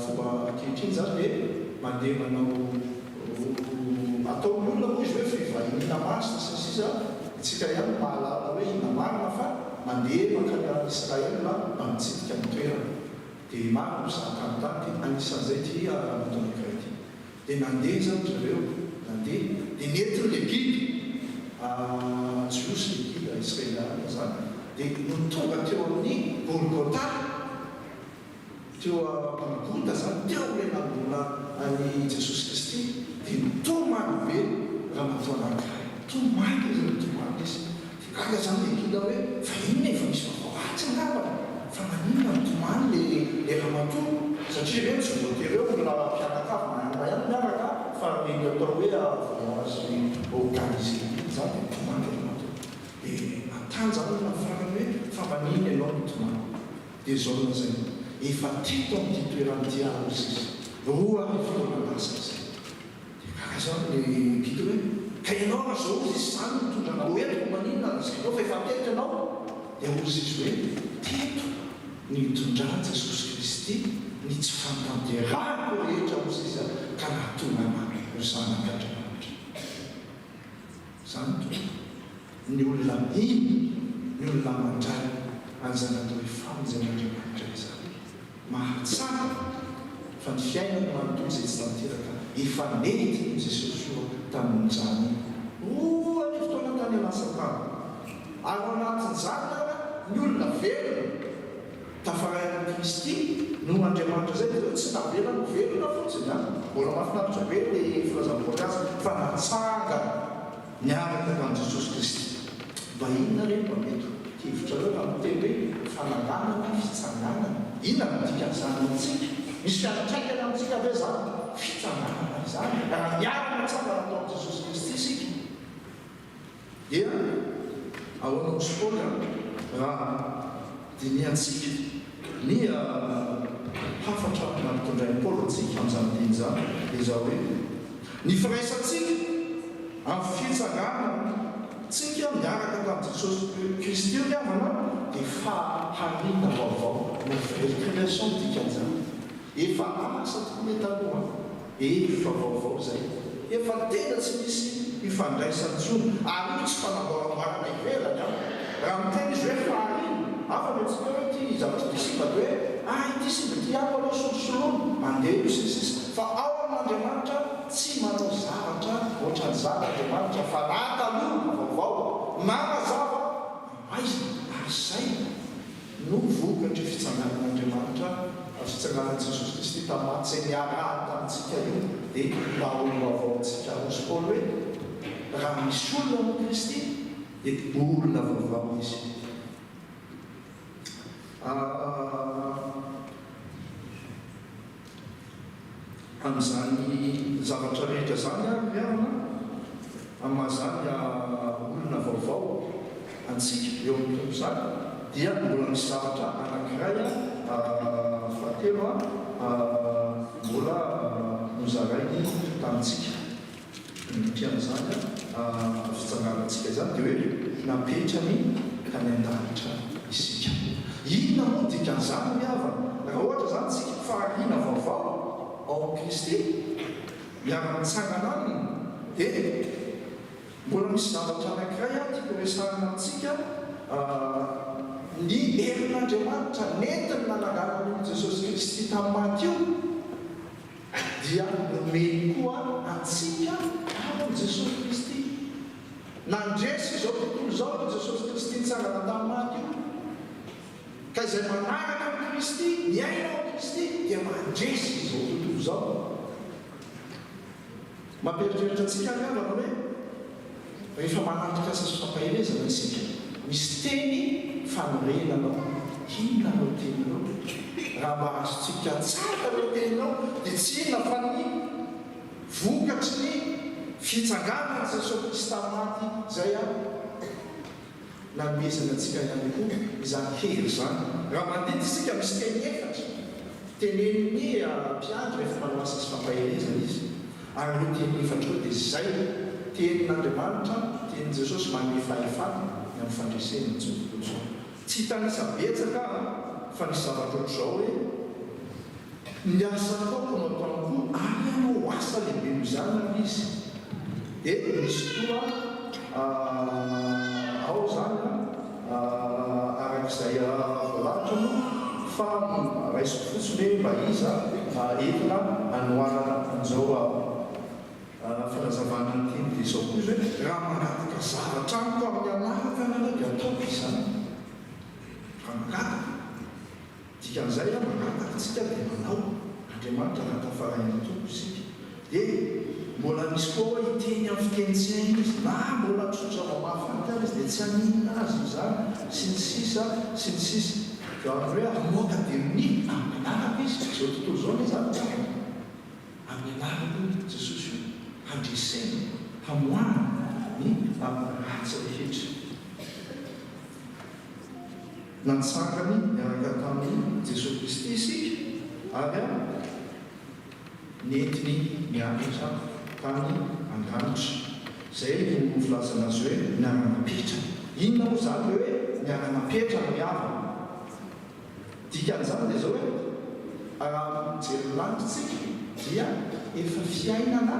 fomba ankehitriny zany hoe mandeha manao ataon'ny olona moa izy hoe fivahiniana masina sy sisa itsika ihany mahalala hoe ina marina fa mandeha mankany Israel mba mitsidika ny toerana dia maro mizakantany ty anisan'izay ty natao anankiray ty dia nandeha zany zareo nandeha dia nentin'ny le guide jiosy le guide israeliana zany dia no tonga teo amin'ny Golgotha teo amagota zany teo le nambola any Jesosy Kristy dia mitomany be raha matoa anankiray tomany izy tomany izy gaga zany le kila hoe fa inona efa misy vaovatsy ngambana fa maninona mitomany le raha matoa satria reo tsy voatereo raha mpianakavy manana ihany miaraka fa mety atao hoe voyage organisé zany dia mitomany raha matoa dia matanjaka na farany hoe fa maninona ianao mitomany dia zao na zay efa teto amin'ity toeran'ity azy izy roa ny fotoanalasa izay dia kaha zany le kito hoe ka ianao raha zao izy izany mitondrana oentiko maninona na zay anao fa efa teto ianao dia ozy izy hoe teto ny hitondrana Jesosy Kristy ny tsy fantanterahako rehetra ozy izy ka nahatonga anay ho zanak'Andriamanitra zany toa ny olona iny ny olona mandray an'izany atao hoe famonjen'Andriamanitra izany mahatsara fa ny fiainana manontolo izay tsy tanteraka efa nety Jesosy io tamin'izany any fotoana tany alasatany ary ao anatin'izany ny olona velona tafaray amin'ny Kristy no Andriamanitra zay dia tsy navelona velona fotsiny mbola mahafinaritra be le filazam-boly azy fa natsanga niaraka tamin'i Jesosy Kristy mba inona reny mba mety hevitra reo amin'ny teny hoe fananganana fitsanganana inona midika izany amintsika misy fiantraikany amintsika ave zany fitsanganana izany raha miaraka tsangana atao amin'i Jesosy Kristy isika dia ao an'Apôsy Paoly raha diniantsika ny hafatra nampitondrain'i Paoly antsika amin'izany diny zany dia zao hoe ny firaisantsika amin'ny fitsanganana tsika miaraka tamin'i Jesosy Kristy io miavana dia faharina vaovao no création dikan'izany efa asa tokoa taloha efa vaovao zay efa tena tsy misy ifandraisantsony ary tsy fanamboaramboarana ivelany raha miteny izy hoe faharina afa mety tsy hoe ty zavatra disiba hoe ity siba ty ako aloha solosoloana mandeha io sisisy fa ao amin'Andriamanitra tsy manao zavatra ohatran'ny zan'Andriamanitra fa nataloha vaovao manazava maizina ary zay no vokatry fitsanganan'Andriamanitra fitsanganan'i Jesosy Kristy tamaty zay niarahany tamintsika io dia mba olona vaovaontsika Apôsy Paoly hoe raha misy olona amin'ny Kristy dia olona vaovao izy amin'izany zavatra rehetra zany miarana amin'izany olona vaovao antsika eo amin'ny tompo zany dia mbola misy zavatra anankiray fahatelo mbola nozarainy tamintsika mpian'izany fitsanganantsika zany dia hoe napetrany ka ny an-danitra isika inona moa dikan'izany miavana raha ohatra zany tsika faharina vaovao ao amin'ny Kristy miara-mitsangana aminy dia mbola misy zavatra anankiray tiako resahana amintsika ny herin'Andriamanitra nentiny nananganan'io Jesosy Kristy tamin'ny maty io dia nomeny koa antsika amin'ny Jesosy Kristy nandresy izao tontolo zao Jesosy Kristy nitsangana tamin'ny maty io ka izay manaraka amin'ny Kristy miaina ao Kristy dia mandresy izao tontolo zao mampieritreritra antsika miavana hoe rehefa manatrika asa sotam-pahelezana isika misy teny fanorenanao inona no teninao raha mba azontsika tsara no teninao dia tsy inona fa ny vokatry ny fitsanganana Jesosy Kristy tamin'ny maty zay namezana antsika ihany koa izany hery zany raha mandidy isika misy teny efatra teneniny mpiandry rehefa manao asa sotam-pahelezana izy ary io teny efatra io dia zay tenin'Andriamanitra teny Jesosy manome fahefana ny amin'ny fandreseny ntsotsotsy tsy tanisa betsaka fa nisy zavatra ohatr'izao hoe niasa ataoko no ataoko ary anao asa lehibe mizana izy dia misy toa ao zany arak'izay voalavitra no fa raisiko fotsiny hoe mba iza entina anoarana an'izao fanazavana ny teny dia izao koa izy hoe raha manataka zavatra amiko amin'ny anaraka anao dia ataoko izany raha mangataka dikan'izay a mangatakatsika dia manao andriamanitra anatafaraina tomposika dia mbola misy koa iteny amin'ny fitenitsaina izy na mbola tsotra mamafantana izy dia tsy haninona azy izany sy ny sisa sy ny sisa hoe amoaka dia ny amin'ny anaraka izy zao tontolo zao ny zany tsara amin'ny anaraka jesosy io handresena hamoana ny amin'ny ratsy rehetra nansangany miaraka tamin'ny Jesosy Kristy isika ary nentiny miakatra tamin'ny andanitra izay no filazana azy hoe miara-mapetra inona moa zany hoe miara-mapetra miavana dikan'izany dia zao hoe raha mijery lanitsika dia efa fiainana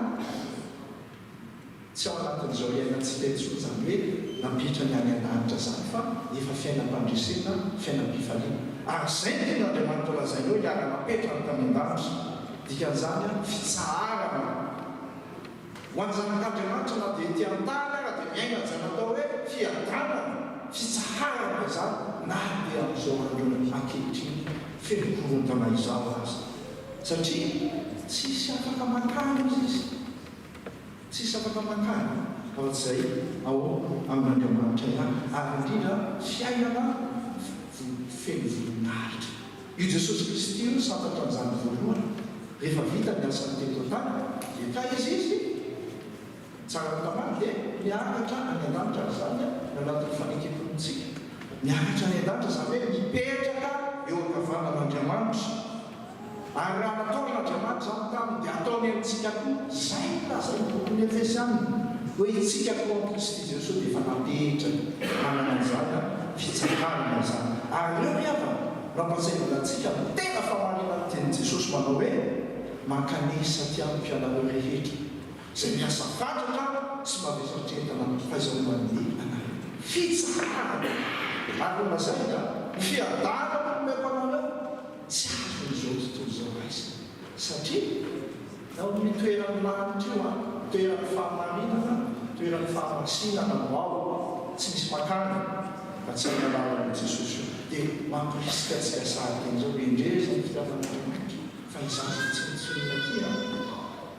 tsy ao anatin'izao iainantsika itso zany hoe napetra ny any an-danitra zany fa efa fiainam-pandresena fiainam-pifaliana ary izay ny ten'Andriamanitra lazainy hoe miara-mapetra tamin'ny an-danitra dikan'izany fitsaharana ho any zanak'Andriamanitra na dia ety an-tany ara dia miaina zany atao hoe fiadanana fitsaharana izany na dia amin'izao andro ankehitriny fenokorondana izao azy satria tsisy afaka makany izy tsisy afaka makany afa-tsy izay ao amin'Andriamanitra ihany ary indrindra fiainana feno voninahitra io Jesosy Kristy io santatra amin'izany voalohany rehefa vita ny asany teto tany dia ka izy tsara tamany dia miakatra any an-danitra zany anatin'ny fanekempontsika miakatra any an-danitra zany hoe mipetraka eo ankavanan'Andriamanitra ary raha nataon'Andriamanitra zany taminy dia ataony amintsika koa zay lazay tokony efesy aminy hoe itsika koa amin'ny Kristy Jesosy dia efa napetraka manana an'izany fitsaharana zany ary reo miavana rampasainana antsika tena famarinana teny Jesosy manao hoe mankanesa ty amin'ny mpianareo rehetra izay miasa fatratra sy mavesatretana fahaizaoman'ny anareo fitsaharana ary mazayna ny fiadanana nomempanareo tsy azon'izao tontolo zao azy satria nao mitoeran'ny lanitra io toeran'ny fahamarinana toeran'ny fahamasinana no ao tsy misy makany fa tsy analalana Jesosy io dia mampirisika atsika sahady zao endrezany fitiavan'Andriamanitra fa izany tsy mitsorina tia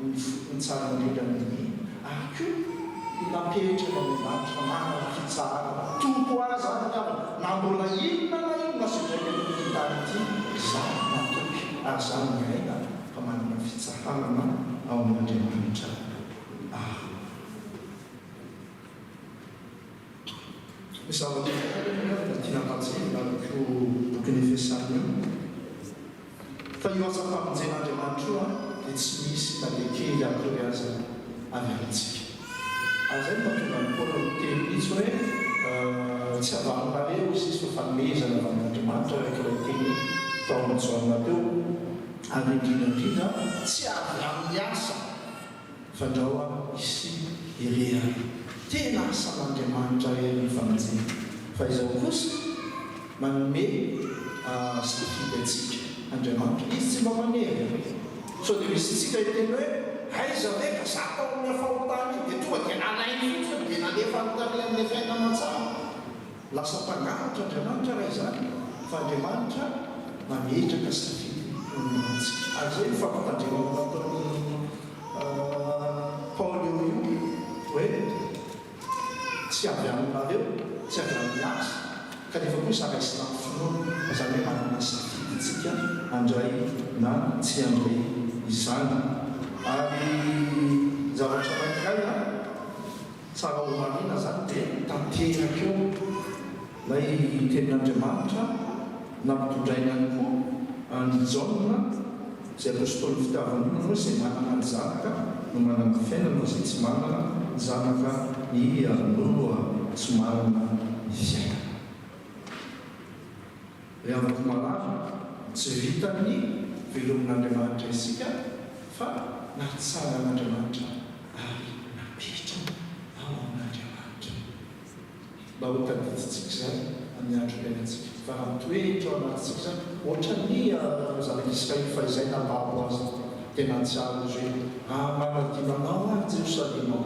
ny tsara indrindra amin'ny ary koa napetraka ny lanitra manana fitsarana tompo azy any miavana na mbola inona na inona sodraika ny tany ity zany matoky ary zany miaina fa manana fitsaharana ao amin'Andriamanitra ny zavatra tiana panjena ko boky ny Efesana io fa io asa-pamonjen'Andriamanitra io dia tsy misy na dia kely akory aza avy amintsika ary zay mahatonga ny Paoly miteny mihitsy hoe tsy avaninareo sisy fafanomezana avy amin'Andriamanitra raikilay teny tao amin'izao teo ary indrindra tsy avy amin'ny asa fandraoa isy irehana tena asan'Andriamanitra ny famonjena fa izao kosa manome safidy atsika Andriamanitra izy tsy mba manery so dia misy tsika iteny hoe aiza ve ka za tao amin'ny afahotany dia tonga dia nalainy fotsiny dia nalefa nytany amin'ny fiainana tsara lasa mpangalatra Andriamanitra raha izany fa Andriamanitra mametraka safidy nomantsika ary zay fampatandremana nataony Paoly io hoe tsy avy aminareo tsy avy amin'ny asa kanefa kosa raisina finoana zany hoe manana safidy tsika andray na tsy andray izany ary zavatra raikiray tsara ho marina zany dia tanteraka eo lay tenin'Andriamanitra nampitondraina any koa ny Jaona izay apôstôly fitiavan'io moa izay manana ny zanaka no manana fiainana izay tsy manana ny zanaka ny Noa tsy manana ny fiainana ry avako malava tsy vitany velomin'Andriamanitra isika fa natsaran'Andriamanitra ary napetrana ao amin'Andriamanitra mba ho tadiditsika zany amin'ny andro fiainantsika fa raha mitoetra ao anatintsika zany ohatra ny zanak'Israely fa izay nababo azy tena tsy alo izy hoe manadinanao ary Jerosalema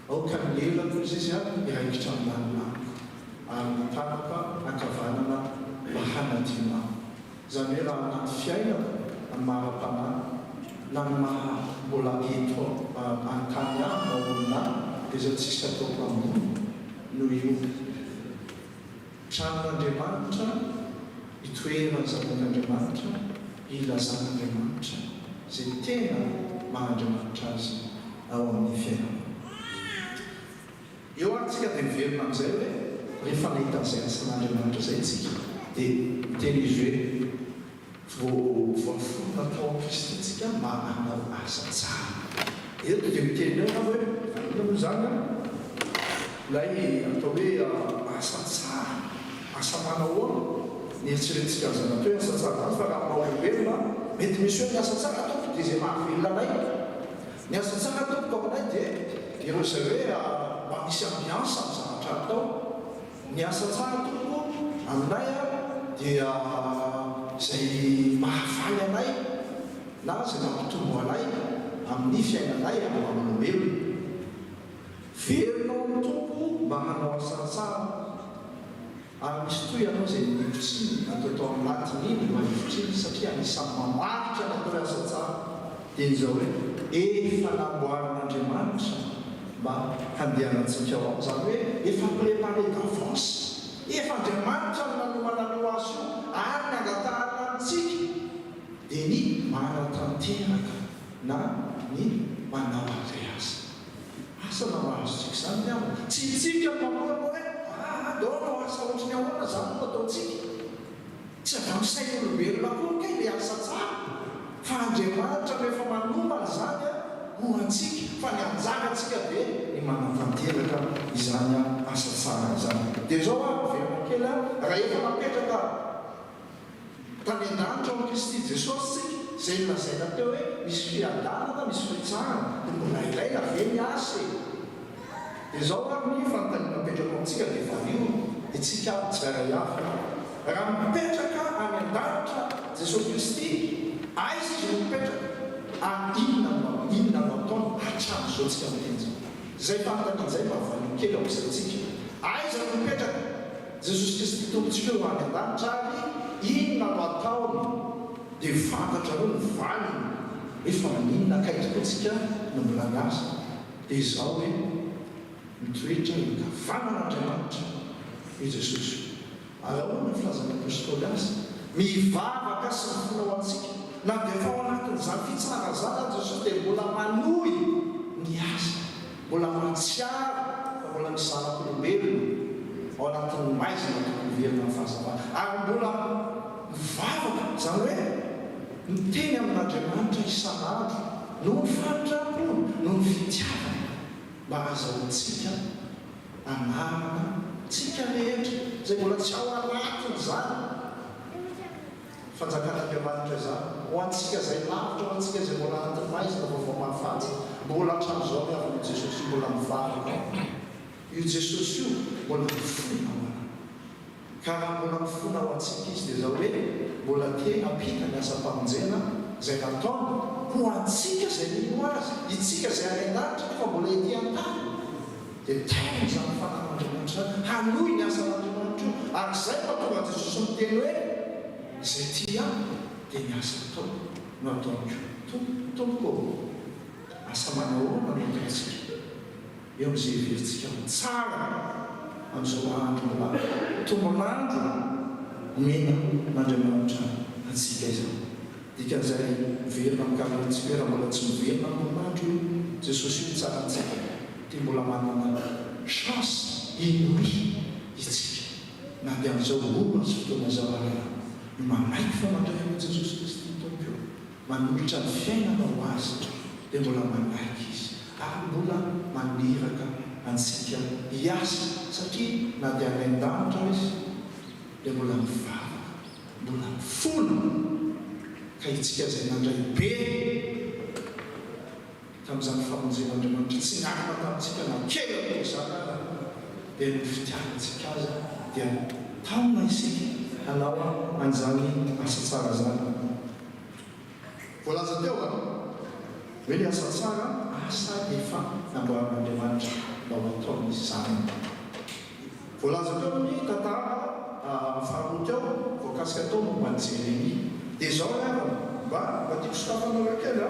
ao ka milelako izy izy iraikitra amin'anonako ary natanaka ankavanana mba hanadinao Izany hoe raha anaty fiainana amin'ny maram-panahy na maha mbola eto an-tany any na olona dia izao tsisy ataoko ambony no io tranon'Andriamanitra itoerana zanak'Andriamanitra ilazan'Andriamanitra izay tena maha-Andriamanitra azy ao amin'ny fiainana. Eo antsika dia miverina amin'izay hoe rehefa nahita izay asan'Andriamanitra izay tsika dia miteny izy hoe voafonona atao amin'ny Kristy tsika manao asa tsara. Eto dia miteny eo hoe ino zany ilay atao hoe asa tsara, asa manao ny eritreretintsika zany atao hoe asa tsara zany fa raha maolombelona mety misy hoe ny asa tsara ataoko dia izay mahavelona anay. Ny asa tsara ataoko ao aminay dia ireo izay hoe misy ambiansa amin'ny zavatra atao. Ny asa tsara ataoko aminay dia izay mahafaly anay na izay mampitombo anay amin'ny fiainanay amin'ny olombelona. Velona amin'ny tompo mba hanao asa tsara. Ary misy toy ianao izay mihifotsiny atao amin'ny latiny iny mihifotsiny satria anisany mamaritra ny atao asa tsara dia izao hoe efa namboarin'Andriamanitra mba handehanantsika ao. Izany hoe efa préparé d'avance, efa Andriamanitra no nanomana an'io azy io ary nangatahana antsika dia ny manatanteraka na ny manao an'ilay asa. Asa namahazotsika izany amina tsy itsika mamoana hoe dao asa ohatrany ahoana zany no ataontsika. Tsy avy amin'ny sain'olombelona koa ka ilay asa tsara fa Andriamanitra rehefa manomana izany ho antsika fa ny anjarantsika dia ny manatanteraka izany asa tsara izany. Dia izao verina kely raha efa napetraka tany an-danitra ao Kristy Jesosy tsika izay nolazaina teo hoe misy fiadanana misy fitsarana dia mbola ilaina ve ny asa. Dia izao ny fanontaniana napetraka amintsika dia vario itsika tsirairay hafa. Raha mipetraka any an-danitra Jesosy Kristy aiza izy mipetraka ary inona no ataony hatrany izao tsika miteny zao. Izay fanontaniana izay mba vario kely ao amin'izay aiza no mipetraka Jesosy Kristy tompontsika eo any an-danitra ary inona no ataony dia fantatra hoe ny valiny efa maninona akaitokoantsika no mbola miasa. Dia izao hoe mitoetra ikavanan'Andriamanitra i Jesosy. Ary ahoana ny filazana apôstôly azy mivavaka sy mifonao antsika na dia efa ao anatin'izany fitsara zany Jesosy dia mbola manohy ny asa, mbola matsiaro fa mbola ny zanak'olombelona ao anatin'ny maizina tokony verina ny fahazavana ary mbola mivavaka izany hoe miteny amin'Andriamanitra isan'andro noho ny fanatrampony noho ny fitiavana mba ahazahoantsika anarana tsika rehetra izay mbola tsy ao anatiny izany fanjakan'Andriamanitra izany ho antsika izay lavitra ho antsika izay mbola anatin'ny maizina vaovao mahafatsy mbola hatramin'izao miavana Jesosy mbola mivavaka io Jesosy io mbola mifona ho anao. Ka raha mbola mifona ho antsika izy dia izao hoe mbola te ampita ny asa-pamonjena izay nataony ho antsika izay nino azy itsika izay any an-danitra nefa mbola ety an-tany dia tena izany fanan'Andriamanitra hanohy ny asan'Andriamanitra io. Ary izay mahatonga Jesosy miteny hoe izay tia dia ny asa atao no ataoniko tompoko asa manao no ataontsika eo amin'izay heverintsika tsara amin'izao andro mbola tombonandro mena n'Andriamanitra antsika izao. Dikan'izay miverina mikarantsika hoe raha mbola tsy miverina amin'andro io Jesosy io tsara antsika dia mbola manana chance inohy itsika na dia amin'izao olona sy fotoana izao arana no mamaiky famandrafana Jesosy Kristy tompo io manolotra ny fiainana ho azy dia mbola manaiky izy ary mbola maniraka antsika hiasa satria na dia any an-danitra izy dia mbola mivavaka mbola mifona ka itsika izay nandray be tamin'izany famonjen'Andriamanitra tsy niakina tamintsika na kely atao izany dia ny fitiavantsika azy dia taona isika hanao an'izany asa tsara zany. Voalaza teo hoe ny asa tsara asa efa namboarin'Andriamanitra mba ho ataon'izy izany. Voalaza teo ny tantara faharoa teo voakasika tao momba ny Jérémie. Dia izao mba tiako sokafanao kely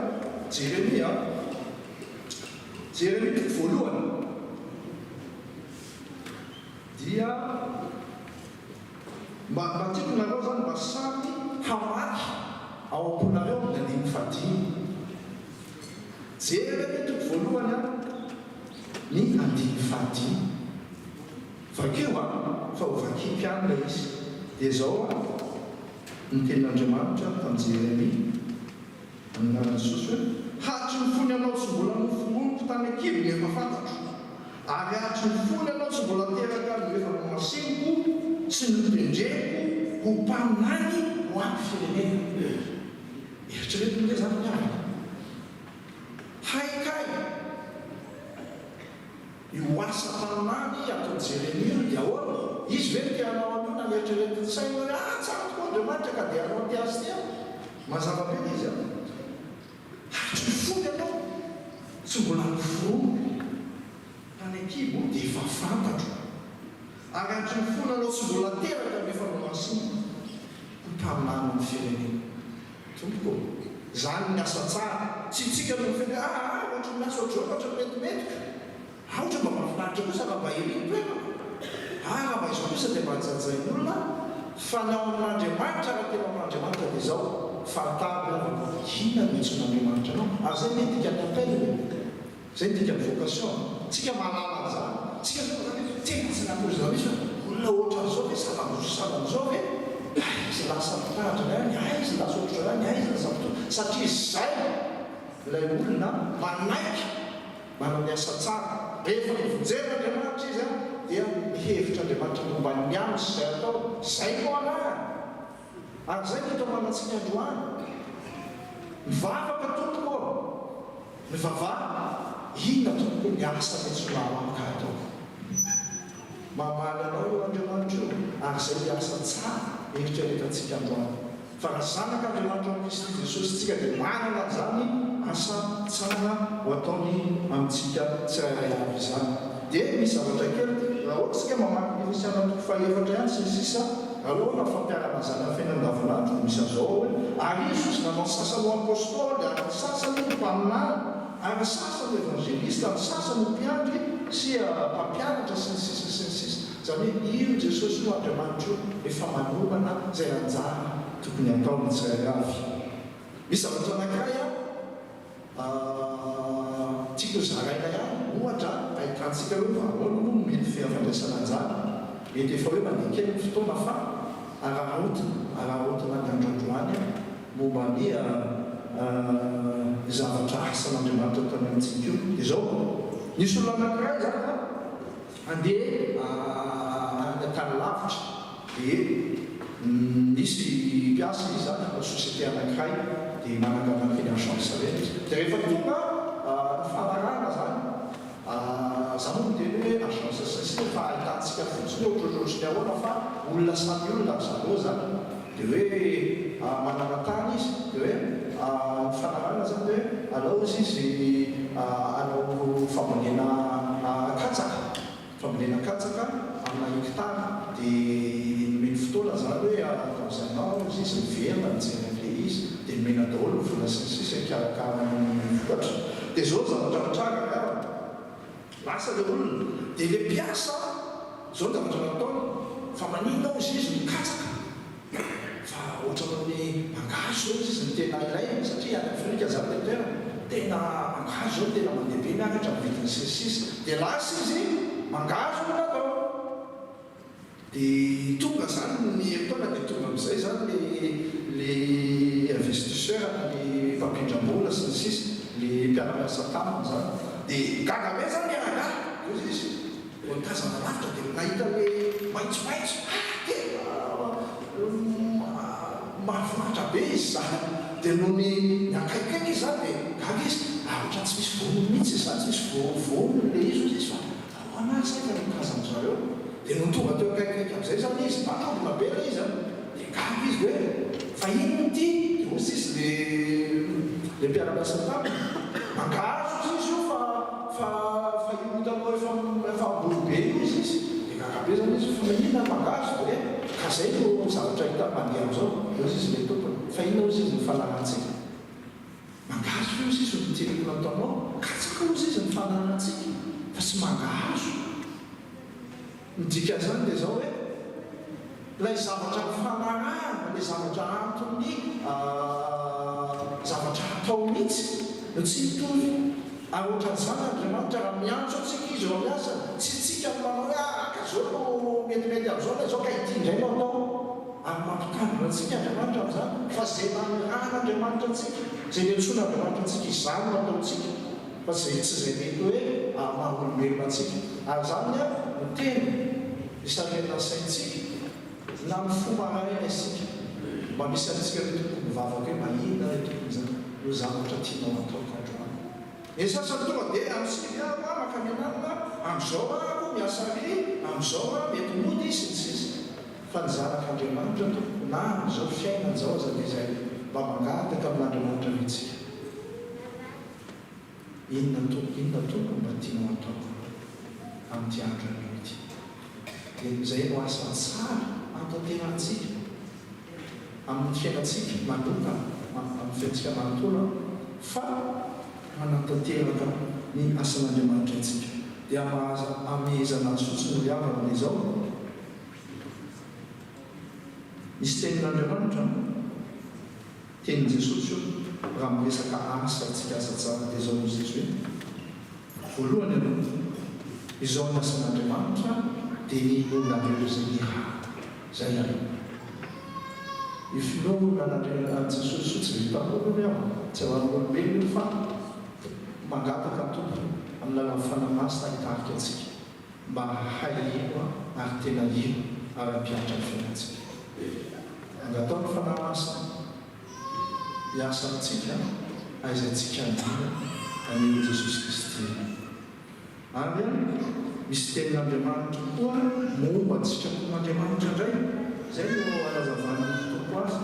Jérémie Jérémie voalohany dia mba tiako nareo zany mba samy hamaky ao am-ponareo ny andiny fadimy. Jérémie voalohany ny andiny fadimy. Vakeo fa ho vaky mpianina izy. Dia izao ny tenin'Andriamanitra tamin'ny Jérémie amin'ny anarany Jesosy hoe hatry ny fony anao tsy mbola nofomoniko tany an-kibo ny efa fantatro, ary hatry ny fony anao tsy mbola teraka ny efa masiniko sy ny mpendreko ho mpaminany ho amin'ny firenena. Eritreretin'ilay zany miavaka. Haikay io asa tanany ataon'i Jérémie dia ahoana? Izy ve ny tianao anao na mieritreretiny saina hoe tsara tokoa Andriamanitra ka dia anao ty azy tia. Mazava be izy hatry ny fony anao tsy mbola noforomo tany an-kibo dia efa fantatro, ary hatry ny fony anao tsy mbola teraka nefa nomasina ho mpaminany amin'ny firenena. Tompoko zany ny asa tsara, tsy tsika no feny ohatra ny asa ohatrao ohatra metimety ohatra mba mahafinaritra kosa raha mba iriny toerana raha mba izao kosa dia mba hajajain'ny olona fa ny ao amin'Andriamanitra raha tena amin'Andriamanitra dia izao fantaro ina mihitsy n'Andriamanitra anao. Ary zay ny dika ny appel, zay ny dika ny vocation. Tsika mahalala zany, tsika zao tena tsy nakory zao misy olona ohatra an'izao hoe salan'izao hoe izy lasa mpitahatra ny izy lasa ohatra ny izy lasa mpito, satria zay ilay olona manaiky manao ny asa tsara. Rehefa mivojery Andriamanitra izy dia mihevitra Andriamanitra momba ny aminy sy zay atao, zay no anahany. Ary zay ny manantsika androany mivavaka tompoko mivavaha inona tompoko ny asa metsy amika atao. Mamaly anao eo Andriamanitra io, ary zay ny asa tsara eritreretantsika androany. Fa raha zanaka Andriamanitra ao Kristy Jesosy tsika dia manana zany asa tsara ho ataony amintsika tsirairay avy izany. Dia misy zavatra kely raha ohatra tsika mamaky ny Efesiana toko fahaefatra ihany sy ny sisa aloha fampiarana zany amin'ny fiainana andavanandro misy an'izao hoe ary Jesosy nanao sasany apôstôly, ary sasany mpaminany, ary sasany evangelista, ary sasany mpiandry sy mpampianatra sy ny sisa sy ny sisa. Zany hoe io Jesosy no Andriamanitra io efa manomana zay anjara tokony ataony tsirairay avy. Misy zavatra anankiray tiako zaraina ihany ohatra ahitantsika hoe ahoana moa no mety fandraisana anjara. Mety efa hoe mandeha kely ny fotoana fa ararotina ny androandroany momba ny zavatra asan'Andriamanitra tany amintsika io. Izao nisy olona anankiray zany andeha tany lavitra, dia nisy mpiasa izy zany amin'ny société anankiray dia mananganana kely agence reny. Dia rehefa tonga ny fanarana zany zany no miteny hoe agence sasiny fa ahitantsika fotsiny ohatrohatrotry ahoana fa olona samy olona zany eo zany. Dia hoe manana-tany izy dia hoe ny fanarana zany hoe alao izy anao fambolena katsaka amina hektara. Dia nomeny fotoana zany hoe ataozainao izy miverina mijery an'ilay izy dia nomena daholo ny vola sy ny sisa hikarakara ny vokatra. Dia zao zavatra mitranga lasa ilay olona dia ilay mpiasa zao ny zavatra nataony fa maninao izy mikatsaka fa ohatranao ny mangazo zao izy ny tena ilay satria any Afrika zany le toerana tena mangazo zao tena mandeha be miakatra amin'ny vidiny sisisisa. Dia lasa izy mangazo no natao. Dia tonga zany ny etoana dia tonga amin'izay zany le investisseur ny mpampindram-bola sy ny sisa le mpiara-miasa taminy zany. Dia gagame zany miaraka ozy izy tazana lavitra dia nahita le maitsomaitso tena mahafinaritra be izy zany. Dia noho ny akaikaiky izy zany dia gaga izy ohatra tsy misy vonony mihitsy zany, tsy misy vonony le izy ozy izy fa ahoana saika mikazan'zareo. Dia no tonga teo akaikaiky amin'izay zany izy matambona be ilay izy dia gaga izy hoe fa ino ty dia ozy izy le mpiara-miasa taminy mangazo izy io fa io hitanao efa ambolo be izy dia gaga be zany izy fa maninona mangazo dia Fa zay no zavatra hita mandeha am'izao, eo izy le tompony. Fa inona ozy izy ny fanarantsika? Mangazo ozy izy ny tiliko nataonao, katsaka ozy izy ny fanarantsika, fa tsy mangazo. Midika zany dia zao hoe ilay zavatra fanarahana, ilay zavatra antony zavatra atao mihitsy no tsy mitovy. Ary ohatran'izany Andriamanitra raha miantso antsika izy eo amin'ny asany, tsy tsika manao hoe ka zao no metimety amin'izao na zao ka ity indray no atao. Ary mampitandrina antsika Andriamanitra amin'izany, fa zay manarahana Andriamanitra antsika, zay niantsoana Andriamanitra antsika izany no ataontsika, fa zay tsy zay mety hoe maha-olombelona antsika. Ary zany no tena isafiana saintsika na ny fomaraina isika mba misy antsika le tokony mivavaka hoe mahina le tokony zany no zavatra tianao ataoko androany. Ny sasany tonga dia amin'sika maka mianarina amin'izao ako miasa ry, amin'izao mety mody sy ny sisa. Fa ny zanak'Andriamanitra tompoko na amin'izao fiainan'izao aza dia izay mba mangataka amin'Andriamanitra mihitsika. Inona tompoko mba tianao ataoko amin'ity andro an'ity. Dia izay no asa tsara antanterantsika amin'ny fiainantsika manokana amin'ny fiainantsika manontolo fa manantanteraka ny asan'Andriamanitra antsika. Dia amehezana azy fotsiny ho iavana amin'izao. Misy tenin'Andriamanitra, tenin' Jesosy io raha miresaka asa antsika asa tsara dia izao izy hoe voalohany aloha izao ny asan'Andriamanitra dia ny olona ireo izay niraha zay aloha. Io finoana Jesosy tsy vitan'olona io tsy avanolombelona fa mangataka ny tompony amin'ny lalan'ny fanamasina hitarika antsika mba hay ino ary tena ino ary ampianatra ny fiainantsika. Angatao ny fanamasina hiasa amintsika aizayntsika andina an'io Jesosy Kristy. Ary misy tenin'Andriamanitra koa momba ny sitrapon'Andriamanitra indray, zay no alazavana tompo azy.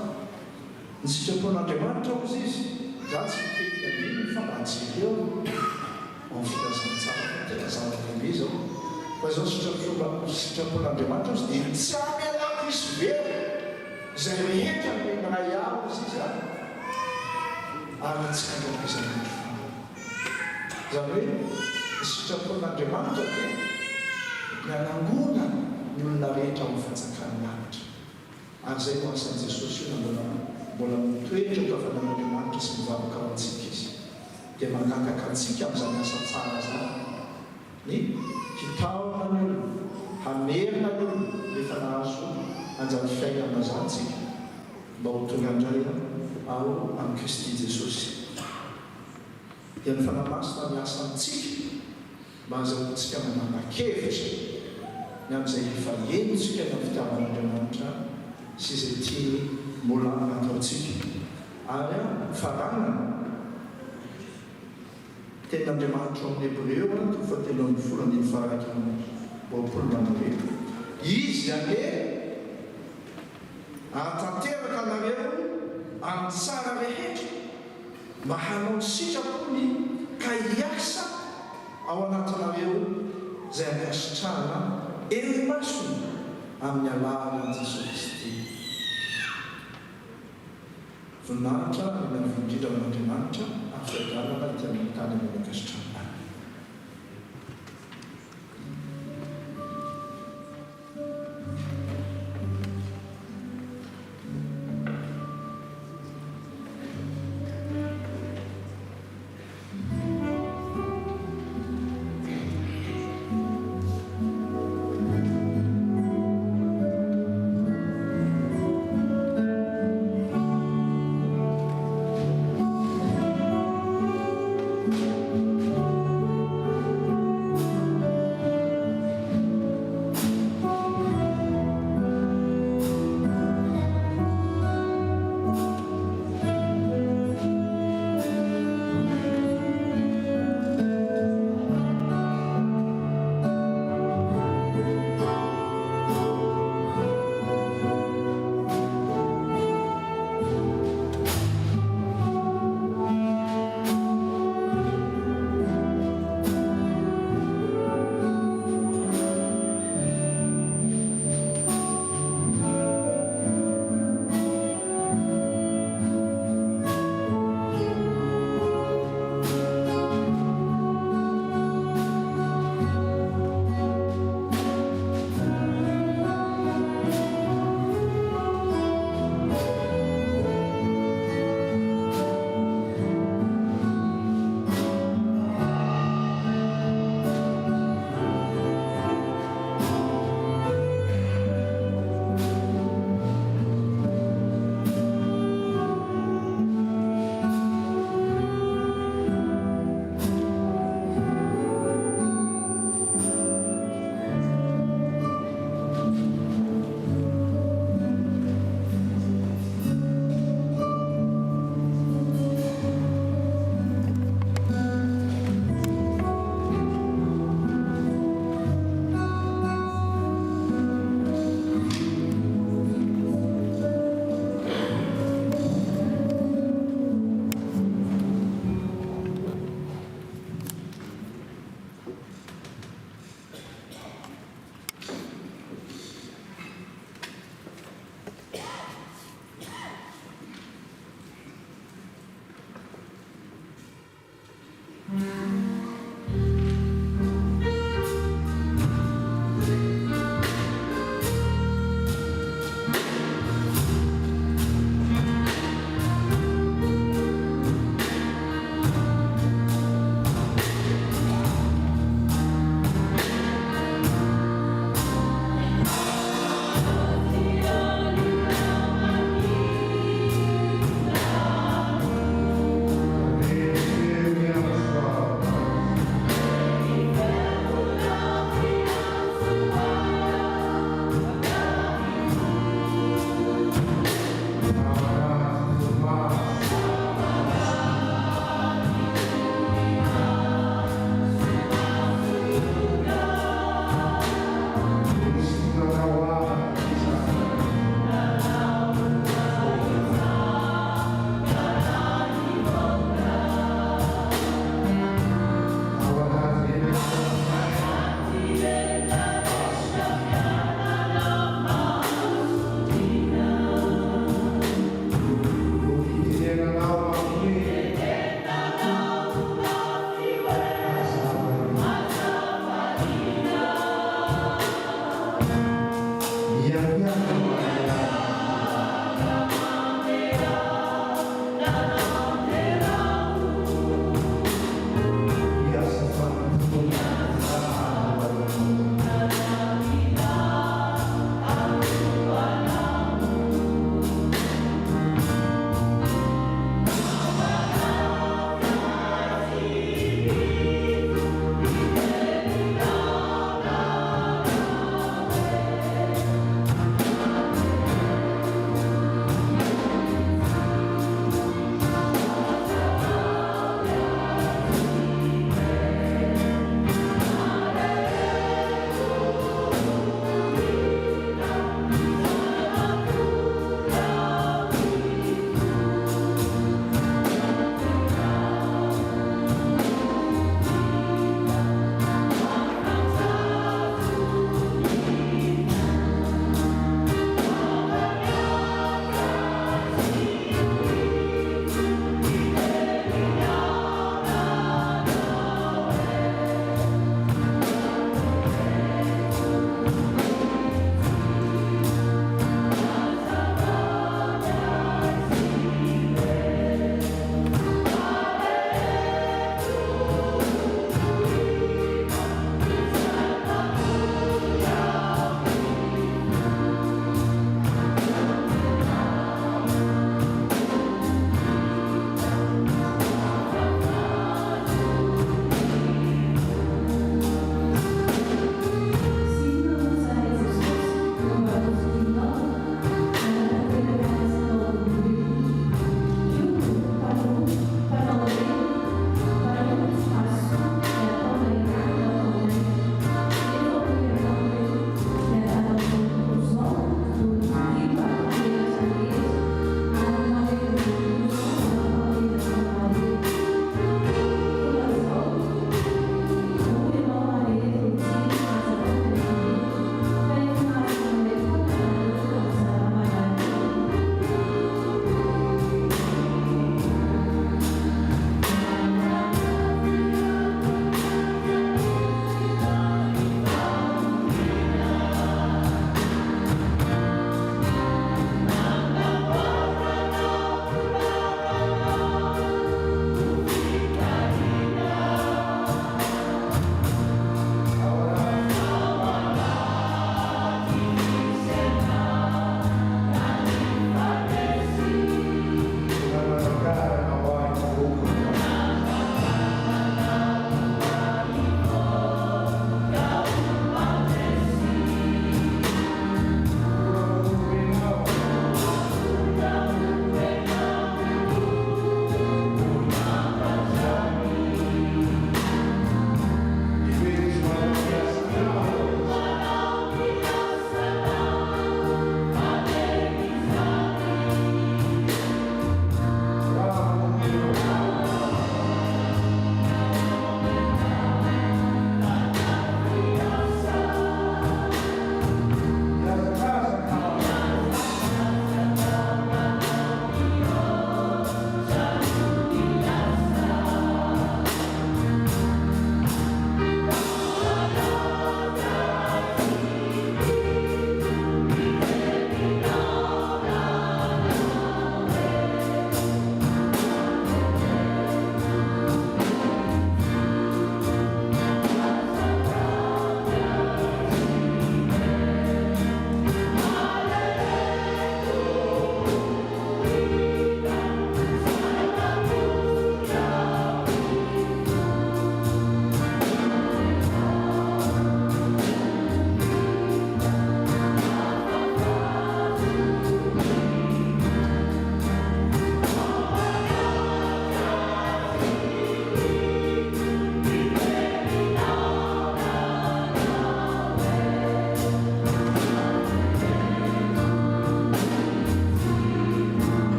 Ny sitrapon'Andriamanitra ozy izy za tsy miteny adiny fa mba jereo amin'ny filazantsara fa tena zava-dehibe zao. Fa izao sitrapon'Andriamanitra ozy dia tsy amialako izy very izay rehetra ny ray avo izy izy ary tsy kandrapizan'andro fa. Zany hoe ny sitrapon'Andriamanitra dia mianangona ny olona rehetra amin'ny fanjakan'ny lanitra. Ary zay no asan'i Jesosy io mbola mitoetra tao afanan'Andriamanitra sy mivavaka ao antsika izy. Dia mangataka antsika amin'izany asa tsara zany ny hitaona ny olona, hamerina ny olona rehefa nahazo anjany fiainana zany tsika mba ho tonga indray ao amin'ny Kristy Jesosy. Dia ny fanamasina miasa amintsika mba azahoantsika manana-kevitra ny amin'izay efa enitsika ny fitiavan'Andriamanitra sy izay tiany mbola ataontsika. Ary faranana tenin'Andriamanitra amin'ny Hebreo to fahatelo ambin'ny folo andimy faraiky roapolo manao hoe izy ane ahatanteraka anareo amin'ny tsara rehetra mba hanao ny sitrapony ka hiasa ao anatinareo izay ankasitrahana eo imasony amin'ny alalan'i Jesosy Kristy. Voninahitra ny vindrindra amin'Andriamanitra amin'ny fiadanana ty amin'ny tany amin'ny ankasitrahana.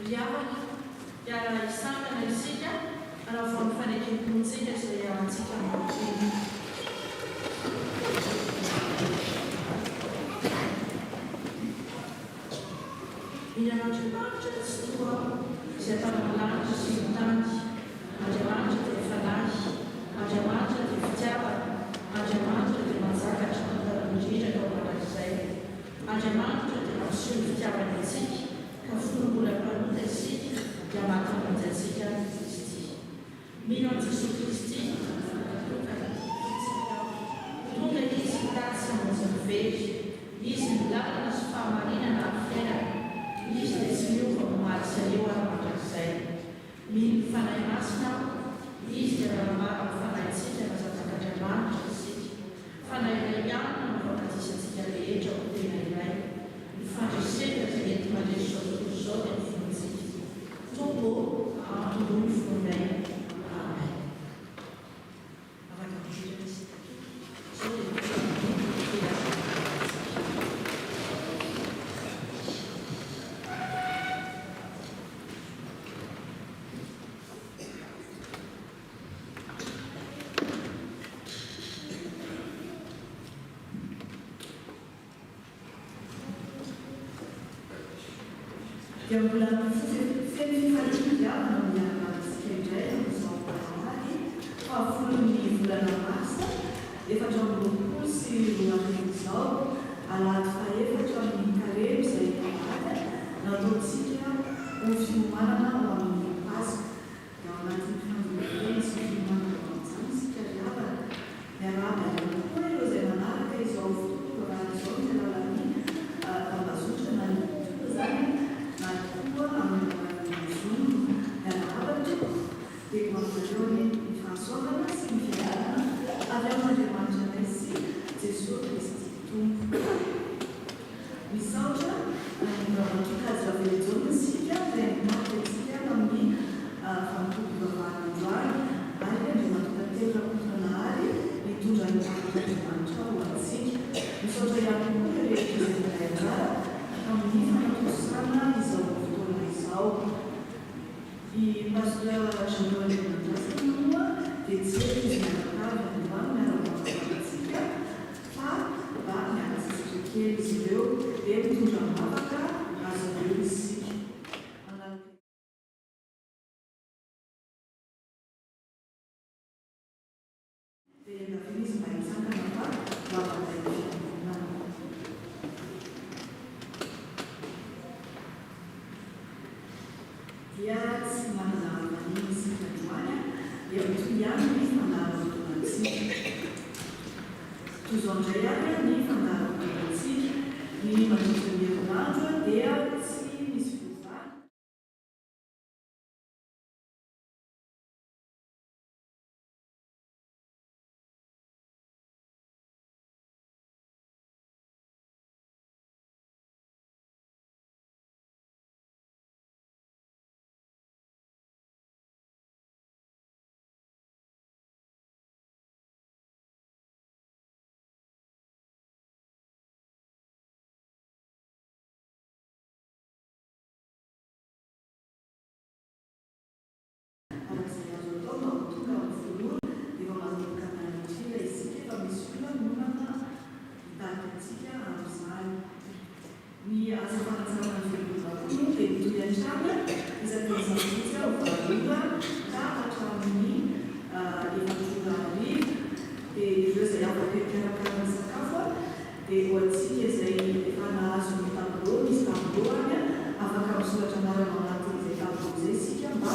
riavana dia isangana isika raha vao mifanekam-pontsika izay arantsika manoteny. Andriamanitra tsy toa izay tanamalanitra sy mitany. Andriamanitra dia fanahy, Andriamanitra dia fitiavana, Andriamanitra dia manjakatra tantaranindrindra tao manak'izay. Andriamanitra dia mampiseho ny fitiavana antsika ka folo-mbola mpanota isika dia mahatonga antsika Kristy. Mino an Jesosy Kristy tonga izy mitady sy hamonjy ny very, izy milalana sy fahamarinana amin'ny fiainana. Izy dia tsy miova mamaly izay eo ara-mandrakizay. Mino fanahy masina, izy dia rahamara mifanahitsika mazavak'Andriamanitra isika. Fanahy iray ihany no mampandisiantsika rehetra ho tena iray. Ny fandresena izay enti mandresy zao tontolo izao dia ny fontsika. Tombo ampitombony ny fonay. Amen. Afaka mijery isika. Zao dia dia mbola femifaniliavana miaranatsika indray amin'izao mpanahy fa folon'ny volana marsa efatra amby roapolo sy roa arivo izao alahady faefatra amin'ny karemy izay mpanahy nataontsika ho fiomanana ho amin'ny Paska. Dia ao anatin'ny fandroana sy fiomanana ao amin'izany isika riavana miarahaba ihany koa ireo izay manaraka izao fotoana raha izao ny alalan'ny tambazotra na ny toa zany na koa amin'ny zono miarahaba dia mampiareo ny fahasoavana sy ny fiarahana avy amin'Andriamanitra anay sy Jesosy Kristy Tompo. Misaotra matokazy ravelajona isika dia mampitsika amin'ny fampitombavahana androany ary dia matokatelo rakotonahary mitondra ny Andriamanitra ho antsika. Misaotra ihany koa rehetra izay milay anjara amin'ny fanatosana izao fotoana izao. I pasteur Jean-Noël Mandrasana moa dia tsy hoe izy mianakavy androany miarabavatsika fa mba miarasasatra kely izy ireo dia mitondra mavaka azo ireo isika. Dia endavizy mba hitsangana fa mavaka ifiangonana. Dia tsy manana maniny isika androany dia mitoy ihany ny fandaharam-potoanantsika. Toy izao indray ihany ny fandaharam-potoanantsika. Ny mandritra ny herinandro dia tsy misy fiovana. Arak'izay azo atao mba ho tonga amin'ny voalohany dia efa manomboka mianatria isika efa misy olona nomana hitarika antsika amin'izany. Ny asa fanantsarana ny velom-barono dia mitoy an-trano isaky-ny ho valora ka hatramin'ny efatra arivo. Dia ireo izay afaka hikarakarana ny sakafo dia ho antsika izay efa nahazo ny tableau, misy tableau any afaka misoratra anarana ao anatin'izay tableau izay isika mba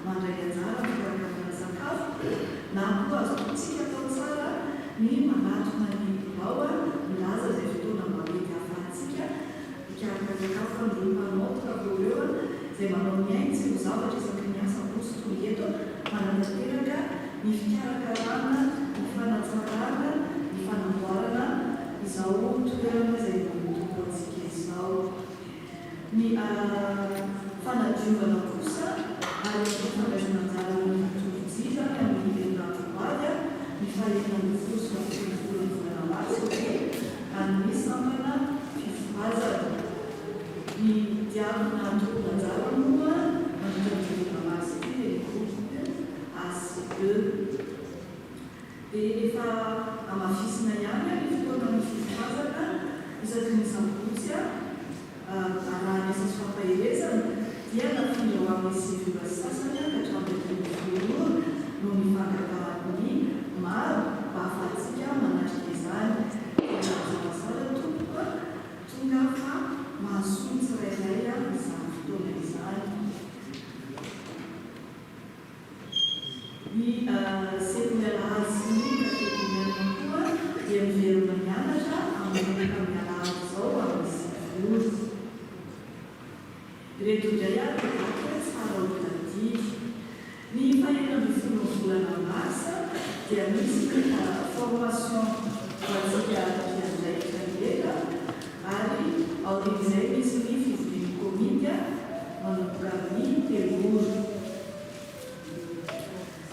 mandray anjara mikarakara sakafo na koa azotsika atao tsara ny manatona ny bao milaza izay fotoana mba mety hahafahantsika hikarakara sakafo andreo mpanao tableau eo izay manao ny ainy tsy ho zavatra isaky ny asa apostolo eto mananateraka ny fikarakarana, ny fanatsarana, ny fanamboarana izao toerana izay mitoko antsika izao. Ny fanadiovana kosa ary fandraisana anjara ny tovinjizana amin'ny herinandro vady ny fahenana fosy ny volana marsa amin'ny sambana fifazana. Ny diavina antoko anjara moa dia misy formation hoantsika mpiandraikitra rehetra ary aorian'izay misy ny fivoriany komika manomboka amin'ny telooro.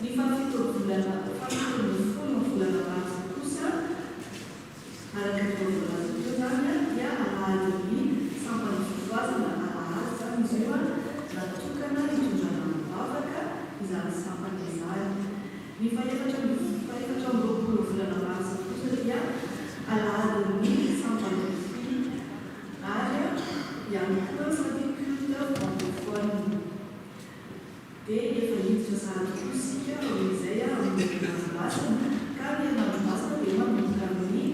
Ny fampitony folo volana mars kosa araka tolazo teo zany dia alahady sampany fivoazana alahady zany izy io natokana hitondrana mivavaka izany sampany izany. Ny faefatra ambin'ny volana mars kosa dia alahady sampany filo ary ihany koa sady culte francophone. Dia efa hiditra sahady kosika izay amin'ny ranomasina ka ny ranomasina dia manomboka amin'ny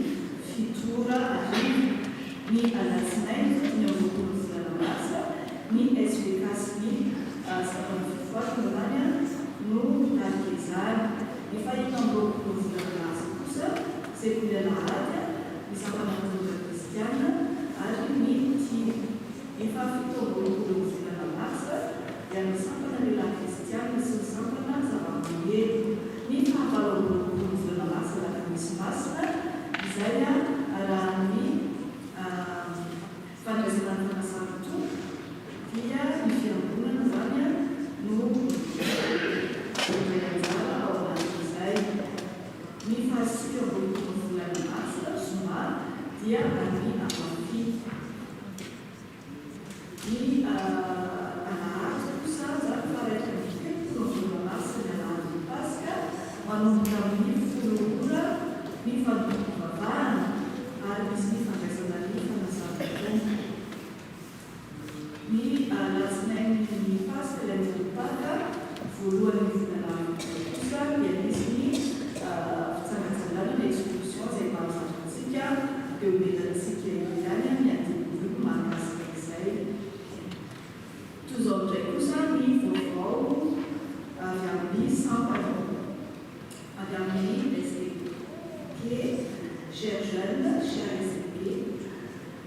fitora arivo. Ny alatsinainy ny ambin'ny volana mars ny SVK-ny sampany fivoazana zany no tarika izany. Ny fahitana ambin'ny volana mars kosa sekoly alahady ny sampana katolika kristiana ary ny tiny. Ny fahafito ambin'ny volana mars dia ny sampana lehilahy kristiana sy ny sampana zava-mahery. Ny fahavalo ambin'ny volana mars laka misy masina izay arahan'ny fandraisana ny fanasana tompo dia ny fiangonana zany no anjara ao anatin'izay. Ny fahasika ambin'ny volana mars zoma dia any Ampafy. Ny alahady kosa zany faraiky ny telopolo volana mars ny alahady Paska manomboka amin'ny folo ora ny fanompovam-bavahana ary misy ny fandraisana ny fanasana tompo. Ny alatsinainy ny Paska lundi de Pâques voalohany volana kosa dia misy ny fitsangatsanganana ny expulsion izay mahafantatsika eo melantsika ihany ny andinindimy mahakasika izay. Tozao indray kosa ny vaovao avy amin'ny sampana avy amin'ny SDK, chers jeunes, chers SDK.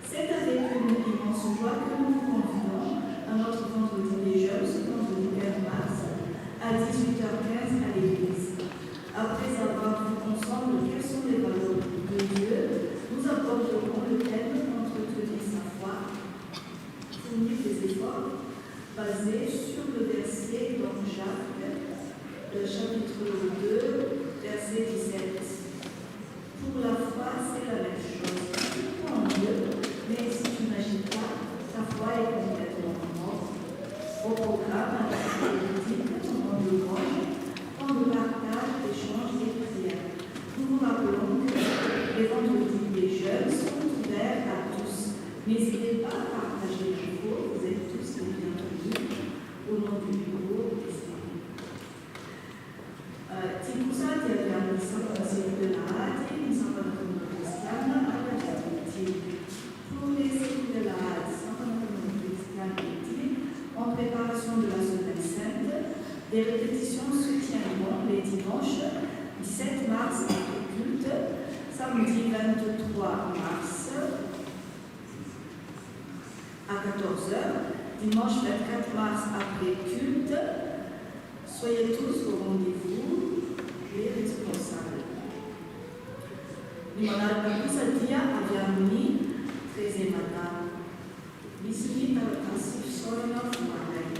C'est avec une immense joie que nous vous convidons à notre vendredi des jeunes, ce vendredi 15 mars, à 18h15 à l'église. Après avoir vu ensemble quelles sont les valeurs de Dieu, nous aborderons le thème entretenir sa foi, fournir des efforts basés sur le verset dans Jacques, chapitre 2, verset 17. Pour la foi, c'est la même chose. Tu crois en Dieu, mais si tu n'agis pas, ta foi est complètement morte. Au programme, politique, temps de louange, temps de partage, d'échange et prière. Nous vous rappelons que les vendredis des jeunes sont ouverts à tous. N'hésitez pas à partager l'info, vous êtes tous les bienvenus au nom du bureau SDK. Tikusati abbiamo il sabato secolare, il sabato cristiano, pour les séculaires, sabato cristiano, en préparation de la Semaine Sainte, des répétitions se tiendront les dimanches 17 mars après culte, samedi 23 mars à 14h, dimanche 24 mars après culte. Soyez tous au rendez-vous, les responsables. Ni manaraka kosa dia avy amin'ny 13e madame. Misy ny taratasy fisaorana voaray.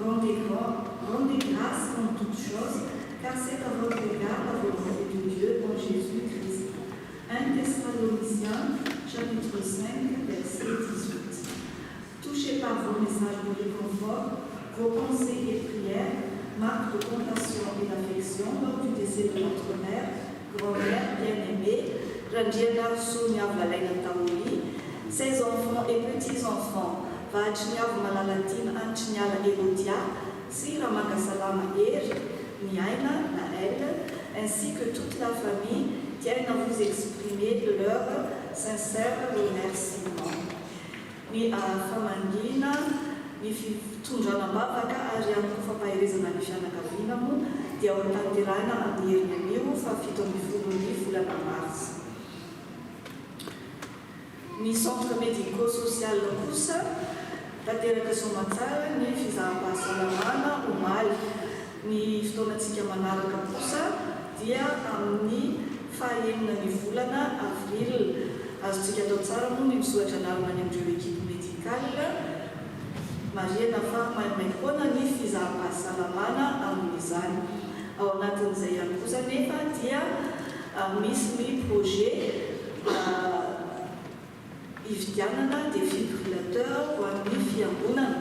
Rendez grâce en toutes choses, car c'est à votre égard la volonté de Dieu en Jésus-Christ. 1 Thessaloniciens, chapitre 5, verset 18. Touchés par vos messages de réconfort, vos pensées et prières, marque de compassion et d'affection lors du décès de notre mère, grand-mère bien-aimée, Rangiana Sonia Valena Taouli, ses enfants et petits-enfants, Vachniav Malalatin Anchniala Erodia, Sira Magasalama Er, Niaina Naël, ainsi que toute la famille, tiennent à vous exprimer de leur sincère remerciement. Ni a Famangina, ni fitondrana bavaka ary ihany koa fampaherezana ny fianakaviana moa dia ao tanterana amin'ny herinan'io fa 17 volana mars. Ny centre médico-social kosa tanteraka somatsara ny fizaham-pahasalamana omaly. Ny fotoanantsika manaraka kosa dia amin'ny fahaenina ny volana avril. Azontsika atao tsara moa ny misoratra anarana any amin'ireo ekipe médicale marihana fa maimaimpoana ny fizaham-pahasalamana amin'izany. Ao anatin'izay ihany kosa nefa dia misy ny projet hividianana défibrillateur ho amin'ny fiangonana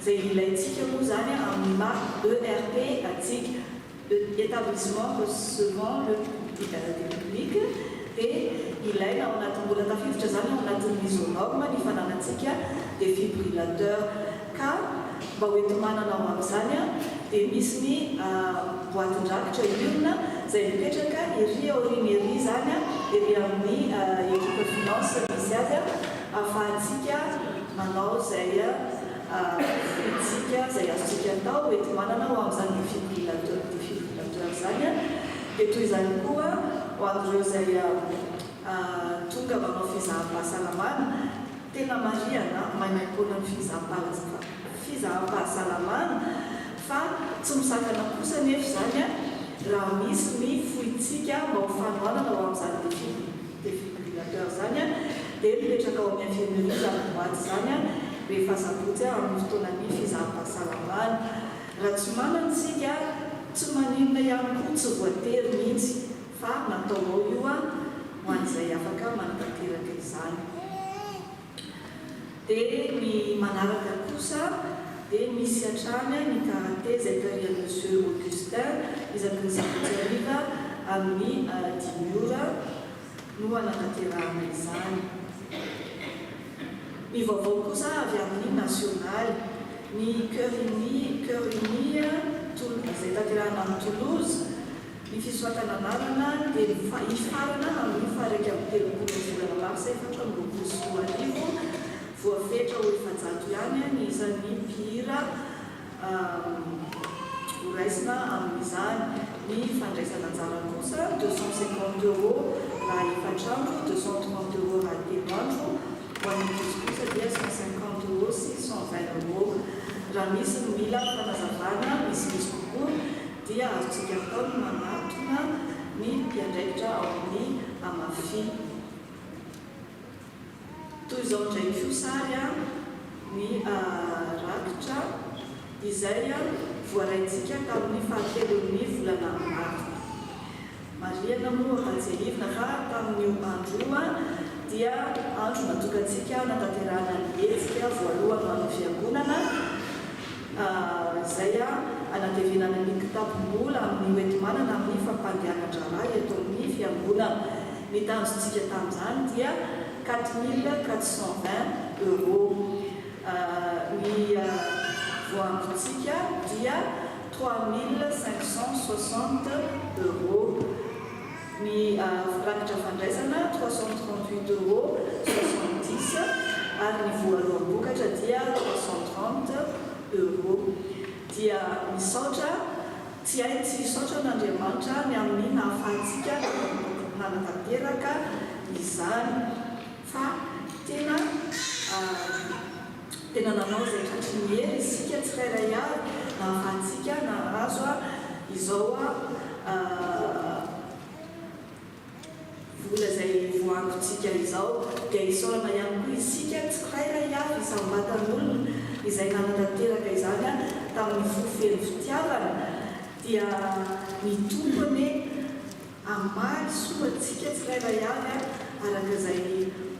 izay ilayntsika moa zany amin'ny marque ERP atsika établissement recevant le public dia ilaina ao anatin'ny mbola tafiditra zany ao anatin'ny mise aux normes ny fananantsika défibrillateur ka mba hoety manana ao amin'izany dia misy ny boatin-drakitra urne izay mipetraka ery aoriana ery zany ery amin'ny ekipe finance misy azy ahafahantsika manao zay fitsika zay azontsika atao hoety manana ao amin'izany défibrillateur zany dia toy izany koa ho an'ireo zay tonga manao fizaham-pahasalamana tena marihana maimaimpoana ny fizaham-pahasalamana fa tsy misakana kosa nefa zany raha misy ny fohitsika mba ho fanohanana ao amin'izany défibrillateur zany dia mipetraka ao amin'ny infirmerie zany boaty zany rehefa sabotsy amin'ny fotoanany fizaham-pahasalamana. Raha tsy manantsika tsy maninona ihany koa tsy voatery mihitsy fa natao ao io ho an'izay afaka manatanteraka izany. Dia ny manaraka kosa dia misy hatrany ny karaté izay tarihan'i Monsieur Augustin isaky ny sabotsy hariva amin'ny 10 ora no anatanterahana izany. Ny vaovao kosa avy amin'ny national ny cœur uni izay tanterahana amin'ny Toulouse ny fisoratana anarana dia hifarana amin'ny faraiky amin'ny telopolo volana mars 2024 voafetra ho efajato ihany ny isan'ny mpihira horaisina amin'izany. Ny fandraisana anjara kosa 250 € raha efatrandro, 230 € raha teloandro, ho an'ny ankizy kosa dia 150 € sy 120 €. Raha misy ny mila fanazavana misy kokoa dia azontsika atao ny manatona ny mpiandraikitra ao amin'ny amafy. Toy izao ndraiky io sary ny rakitra izay voaraintsika tamin'ny fahatelon'ny volana mars. Marihana moa ahatsiahivina fa tamin'io andro io dia andro natokantsika natanterahana ny hetsika voalohany ho an'ny fiangonana izay anatevenana ny kitapo-bola amin'ny hoenti-manana amin'ny fampandehanan-draharaha eto amin'ny fiangonana. Ny tanjontsika tamin'izany dia 4 420 €. Ny voangotsika dia 3 560 €. Ny rakitra fandraisana 338 € 70 ary ny voaloham-bokatra dia 330 €. Dia misaotra tsy hay tsy hisaotra n'Andriamanitra ny amin'ny nahafahantsika nanatanteraka izany fa tena nanao izay tratry ny hery isika tsirairay avy nahafahantsika nahazo izao vola izay voangotsika izao dia isaorana ihany koa isika tsirairay avy isam-batan'olona izay nanatanteraka izany tamin'ny fofeny fitiavana dia ny tompony amaly soatsika tsirairay avy araka izay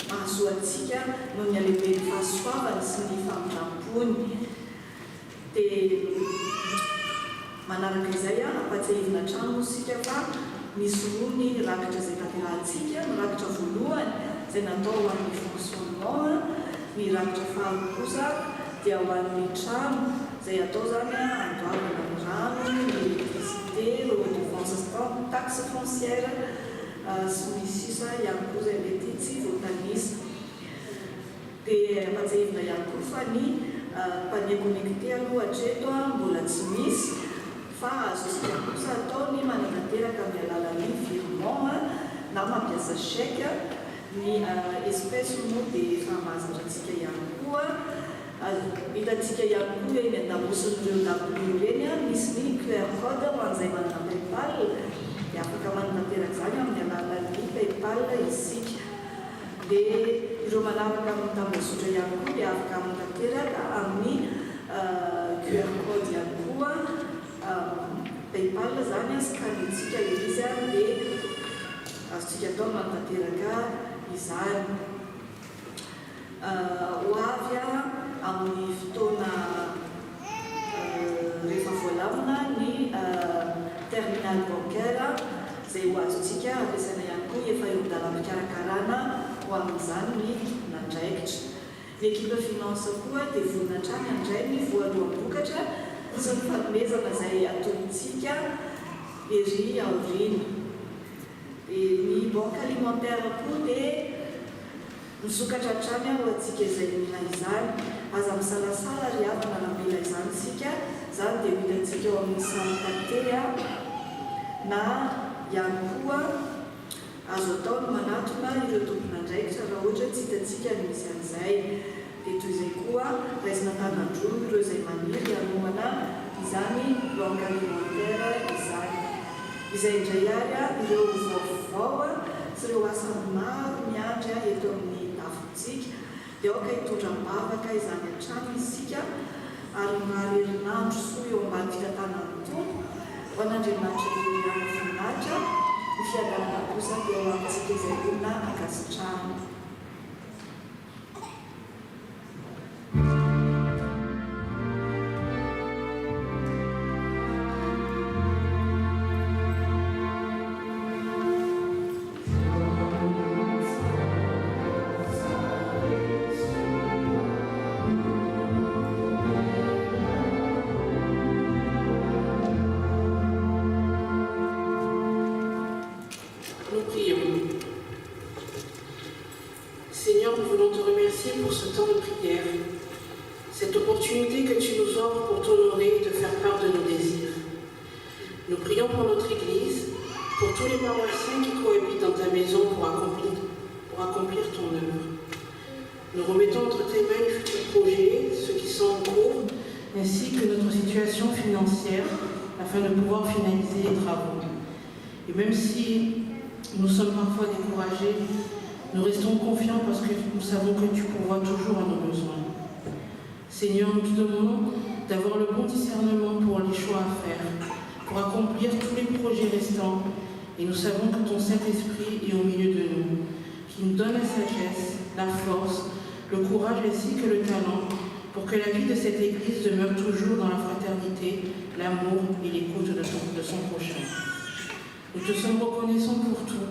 mahasoatsika noho ny alehiben'ny fahasoavany sy ny famindram-pony. Dia manaraka izay ampatsiahivina trano isika fa misy roa ny rakitra izay tanterahantsika. Ny rakitra voalohany izay natao ho an'ny fonctionnement, ny rakitra faharoa kosa dia ho an'ny trano izay atao zany andoavana ny rano, ny électricité, redevance taxe foncière sy ny sisa ihany koa izay mety tsy voatanisa. Dia ampatsiahivina ihany koa fa ny panier connecté aloha hatreto mbola tsy misy fa azontsika kosa atao ny manatanteraka amin'ny alalan'ny virement na mampiasa chèque. Ny espèce moa dia efa mahazatrantsika ihany koa hitantsika ihany koa eny an-damosin'ireo W reny misy ny QR code ho an'izay manana PayPal dia afaka manatanteraky zany amin'ny alalan'ny PayPal isika. Dia ireo manaraka amin'ny tambazotra ihany koa dia afaka mantanteraka amin'ny QR code ihany koa PayPal zany scanetsika le izy dia azotsika atao mantanteraka izany. Ho avy amin'ny fotoana rehefa voalamina ny terminal bancaire izay ho azontsika ampiasaina ihany koa efa eo dalam-pikarakarana ho amin'izany ny nandraikitra. L'équipe finance koa dia voninantrany andray ny voaloham-bokatra sy ny fanomezana izay ataontsika ery aoriana. Ny banque alimentaire koa dia misokatra hatrany ho antsika izay mila izany. Aza misalasala ary avana namela izany sika, izany dia hitantsika eo amin'ny sampaté na ihany koa azo atao ny manatona ireo tompon'andraikitra raha ohatra tsy hitantsika misy an'izay. Dia toy izay koa raisina tanandrono ireo izay maniry hanomana izany banque alimentaire izany. Izay indray ary ireo vaovao sy ireo asa maro miandry eto amin'ny tafontsika dia aoka hitondram-bavaka izany hatrany isika ary maro herinandro soa eo ambany fitantanany tompo ho an'Andriamanitra ihany voninahitra ny fiadanana kosa dia eo amintsika izay olona ankasitrahana. Seigneur, nous voulons te remercier pour ce temps de prière, cette opportunité que tu nous offres pour t'honorer et te faire part de nos désirs. Nous prions pour notre Église, pour tous les paroissiens qui cohabitent dans ta maison pour accomplir ton œuvre. Nous remettons entre tes mains les futurs projets, ceux qui sont en cours, ainsi que notre situation financière, afin de pouvoir finaliser les travaux. Et même si nous sommes parfois découragés, nous restons confiants parce que nous savons que tu pourvois toujours à nos besoins. Seigneur, nous te demandons d'avoir le bon discernement pour les choix à faire, pour accomplir tous les projets restants. Et nous savons que ton Saint-Esprit est au milieu de nous, qui nous donne la sagesse, la force, le courage ainsi que le talent pour que la vie de cette Église demeure toujours dans la fraternité, l'amour et l'écoute de son prochain. Nous te sommes reconnaissants pour tout,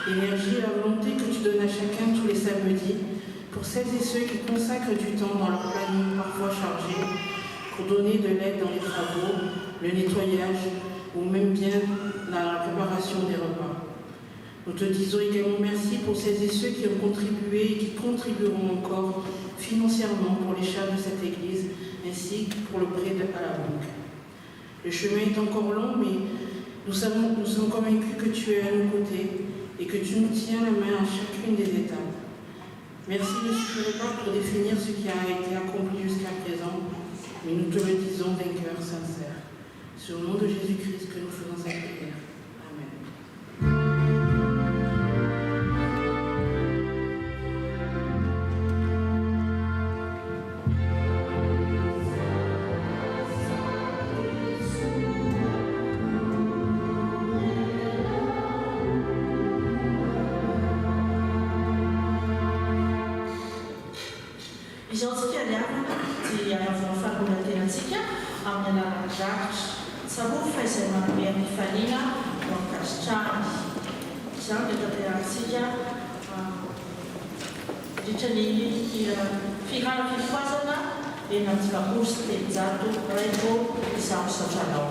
l'énergie et la volonté que tu donnes à chacun tous les samedis, pour celles et ceux qui consacrent du temps dans leur planning parfois chargé, pour donner de l'aide dans les travaux, le nettoyage ou même bien dans la préparation des repas. Nous te disons également merci pour celles et ceux qui ont contribué et qui contribueront encore financièrement pour les charges de cette Église, ainsi que pour le prêt à la banque. Le chemin est encore long, mais nous sommes convaincus que tu es à nos côtés et que tu nous tiens la main à chacune des étapes. Merci ne suffirait pas pour définir ce qui a été accompli jusqu'à présent, mais nous te le disons d'un cœur sincère. C'est au nom de Jésus-Christ que nous faisons cette prière. Amen. Izantsika liavana dia avy faharolantenantsika amin'ny alalan'ny rakitra tsarofa izay manome amifaniana ho ankasitrahany. Izany dia tanterantsika ritra ny firana fifoazana eny amin'ny vaosy telonjato raivo izaho satranao.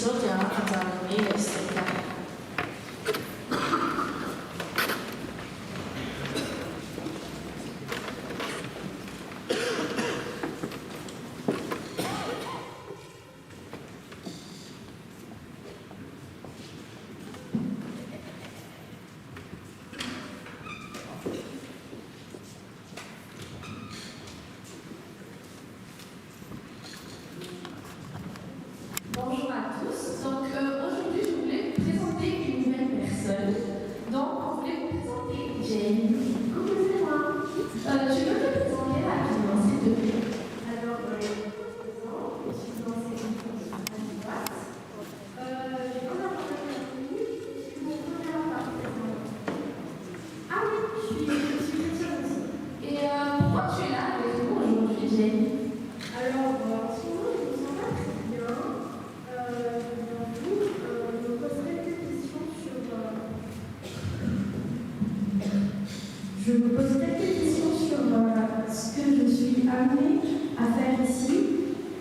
episodio andando esteta. Bonjour à tous. Donc aujourd'hui, je voulais vous présenter une nouvelle personne. Donc, on voulait vous présenter Jane. Coucou, c'est moi. Tu peux te présenter rapidement, s'il te plaît? Alors, je me présente. Je suis enseignante à droite. J'ai pas d'informations à vous. Je suis mon première participante. Ah oui, je suis chrétienne aussi. Et pourquoi tu es là avec nous aujourd'hui, Jane? Alors, souvent, je me sens pas très bien. Je me pose quelques questions sur ce que je suis amenée à faire ici,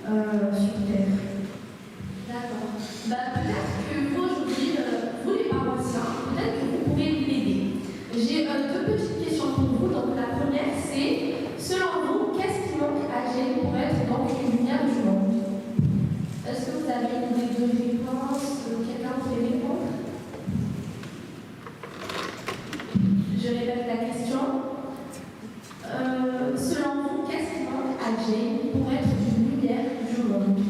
sur Terre. D'accord. Peut-être que vous, aujourd'hui, vous les paroissiens, peut-être que vous pourrez m'aider. J'ai deux petites questions pour vous. Donc la première, c'est, selon vous, qu'est-ce qui manque à Jane pour être donc une lumière du monde? Est-ce que vous avez une idée de réponse? Quelqu'un peut répondre? Je répète la question. Selon vous, qu'est-ce qui manque à Jane pour être une lumière du monde?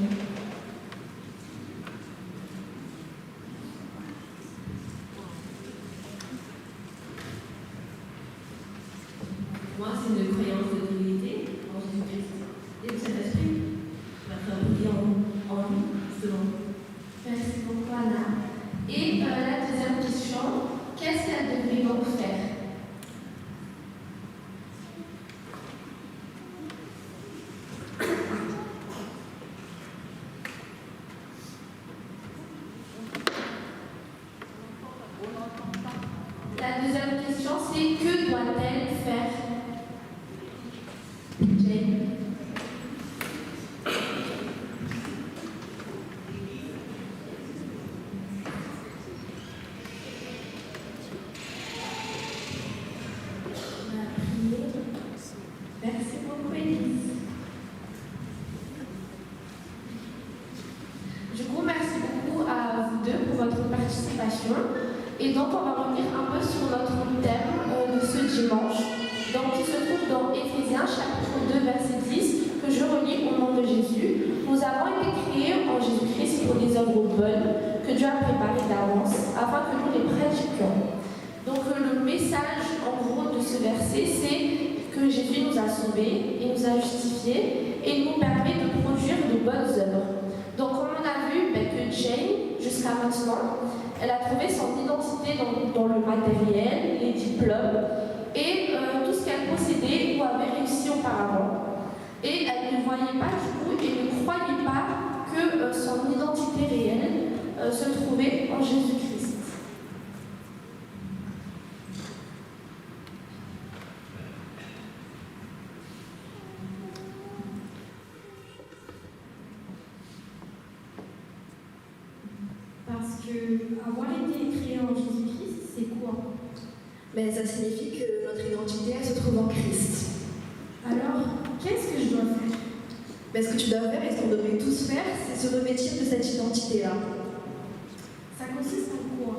Moi, c'est une croyance de divinité en Jésus-Christ et le Saint-Esprit va travailler en lui, justement. Merci beaucoup, Anna. Et la deuxième question, qu'est-ce qu'elle devrait donc faire? La deuxième question, c'est que doit-elle faire? Jane. Merci beaucoup, Élise. Du coup, merci beaucoup à vous deux pour votre participation. Et donc, on va revenir un peu sur notre thème de ce dimanche, donc qui se trouve dans Éphésiens chapitre 2, verset 10, que je relis au nom de Jésus. Nous avons été créés en Jésus-Christ pour des œuvres bonnes que Dieu a préparées d'avance afin que nous les pratiquions. Donc, le message, en gros, de ce verset, c'est que Jésus nous a sauvés et nous a justifiés et il nous permet de produire de bonnes œuvres. Donc, comme on a vu que Jane, jusqu'à maintenant, elle a trouvé son identité dans le matériel, les diplômes et tout ce qu'elle possédait ou avait réussi auparavant. Et elle ne voyait pas du coup et ne croyait pas que son identité réelle se trouvait en Jésus-Christ. Parce que avoir été créé en Jésus-Christ, c'est quoi? Mais ça signifie que notre identité, elle se trouve en Christ. Alors, qu'est-ce que je dois faire? Mais ce que tu dois faire et ce qu'on devrait tous faire, c'est se revêtir de cette identité-là. Ça consiste en quoi?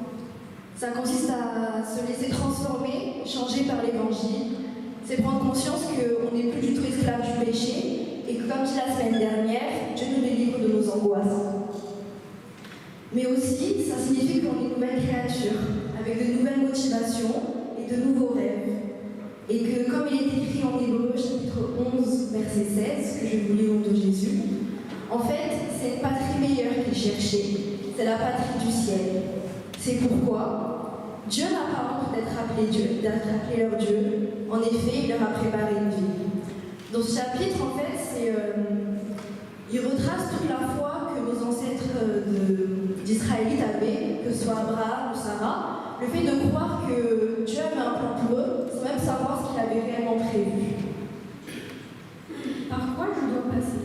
Ça consiste à se laisser transformer, changer par l'évangile. C'est prendre conscience qu'on n'est plus du tout esclave du péché et que, comme dit la semaine dernière, Dieu nous délivre de nos angoisses. Mais aussi, ça signifie qu'on est une nouvelle créature, avec de nouvelles motivations et de nouveaux rêves. Et que, comme il est écrit en Hébreux, chapitre 11, verset 16, que je vous lis au nom de Jésus, en fait, c'est une patrie meilleure qu'il cherchait. C'est la patrie du ciel. C'est pourquoi Dieu n'a pas honte d'être appelé leur Dieu. En effet, il leur a préparé une vie. Dans ce chapitre, en fait, il retrace toute la foi que nos ancêtres d'Israélites avaient, que ce soit Abraham ou Sarah, le fait de croire que Dieu avait un plan pour eux, sans même savoir ce qu'il avait réellement prévu. Par quoi je dois passer?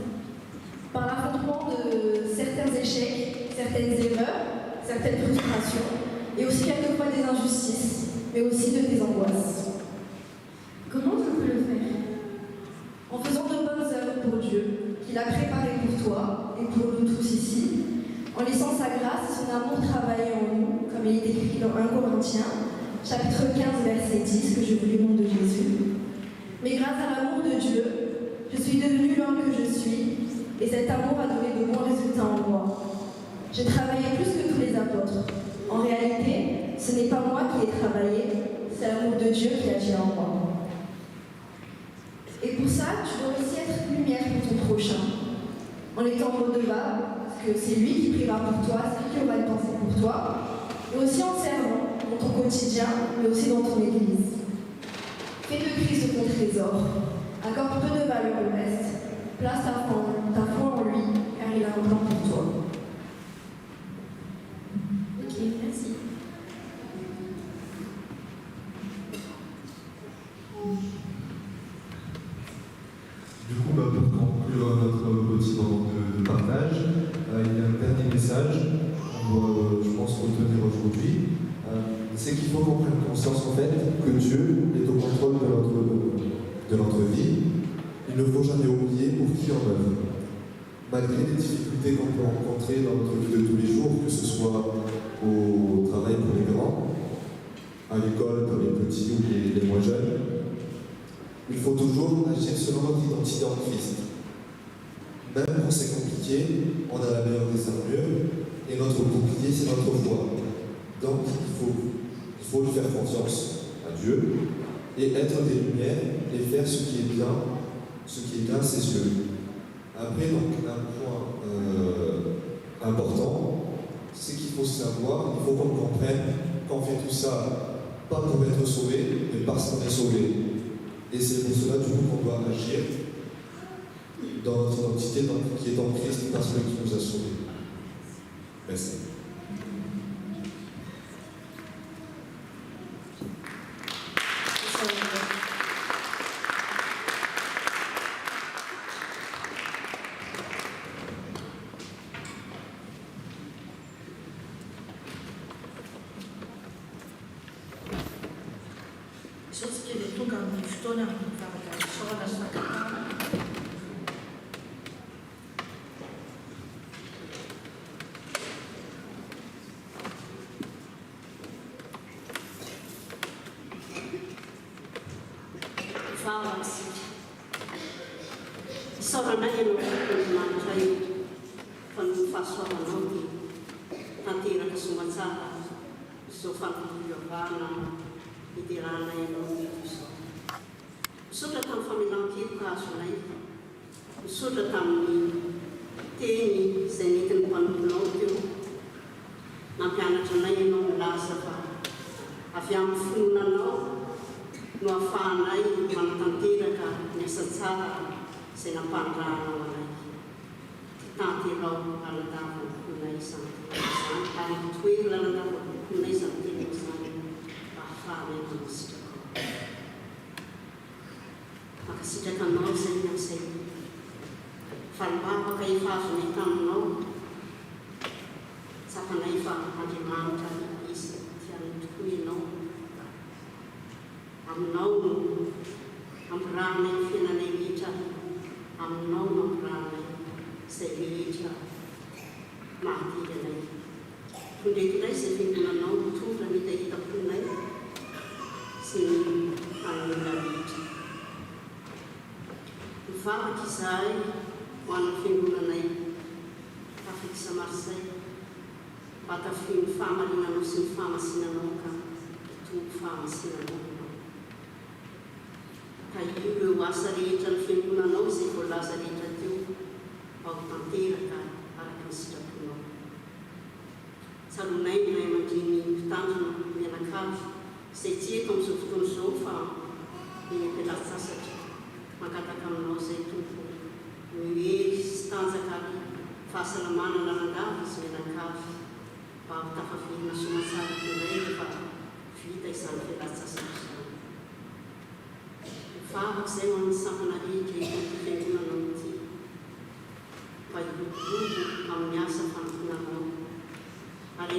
Par l'affrontement de certains échecs, certaines certaines erreurs, certaines frustrations, et aussi quelquefois des injustices, mais aussi des angoisses. Comment je peux le faire? En faisant de bonnes œuvres pour Dieu, qu'il a préparées pour toi et pour nous tous ici, en laissant sa grâce et son amour travailler en nous, comme il est écrit dans 1 Corinthiens, chapitre 15, verset 10, que je vous lis au nom de Jésus. Mais grâce à l'amour de Dieu, je suis devenue l'homme que je suis, et cet amour a donné de bons résultats en moi. J'ai travaillé plus que tous les apôtres. En réalité, ce n'est pas moi qui ai travaillé, c'est l'amour de Dieu qui agit en moi. Et pour ça, tu dois aussi être lumière pour ton prochain, en étant redevable, parce que c'est lui qui priera pour toi, c'est lui qui aura une pensée pour toi, et aussi en servant dans ton quotidien, mais aussi dans ton église. Fais de Christ ton trésor, accorde peu de valeur au reste, place ta foi en lui, car il a un plan pour toi. Ok, merci. Du coup, pour conclure notre petit moment de partage, il y a un dernier message qu'on doit, je pense, retenir aujourd'hui. C'est qu'il faut qu'on prenne conscience, en fait, que Dieu est au contrôle de notre vie. Il ne faut jamais oublier pour qui on œuvre. Malgré les difficultés qu'on peut rencontrer dans notre vie de tous les jours, que ce soit au travail pour les grands, à l'école pour les petits ou les moins jeunes, il faut toujours agir selon notre identité en Christ. Même quand c'est compliqué, on a la meilleure des armures, et notre bouclier, c'est notre foi. Donc, il faut lui faire confiance à Dieu, et être des lumières, et faire ce qui est bien. Ce qui est bien, c'est ce que. Après, donc, un point important, c'est qu'il faut savoir, il faut qu'on comprenne qu'on fait tout ça, pas pour être sauvé, mais parce qu'on est sauvé. Et c'est pour cela, du coup, qu'on doit agir dans notre identité qui est en Christ, parce qu'il nous a sauvés. Merci.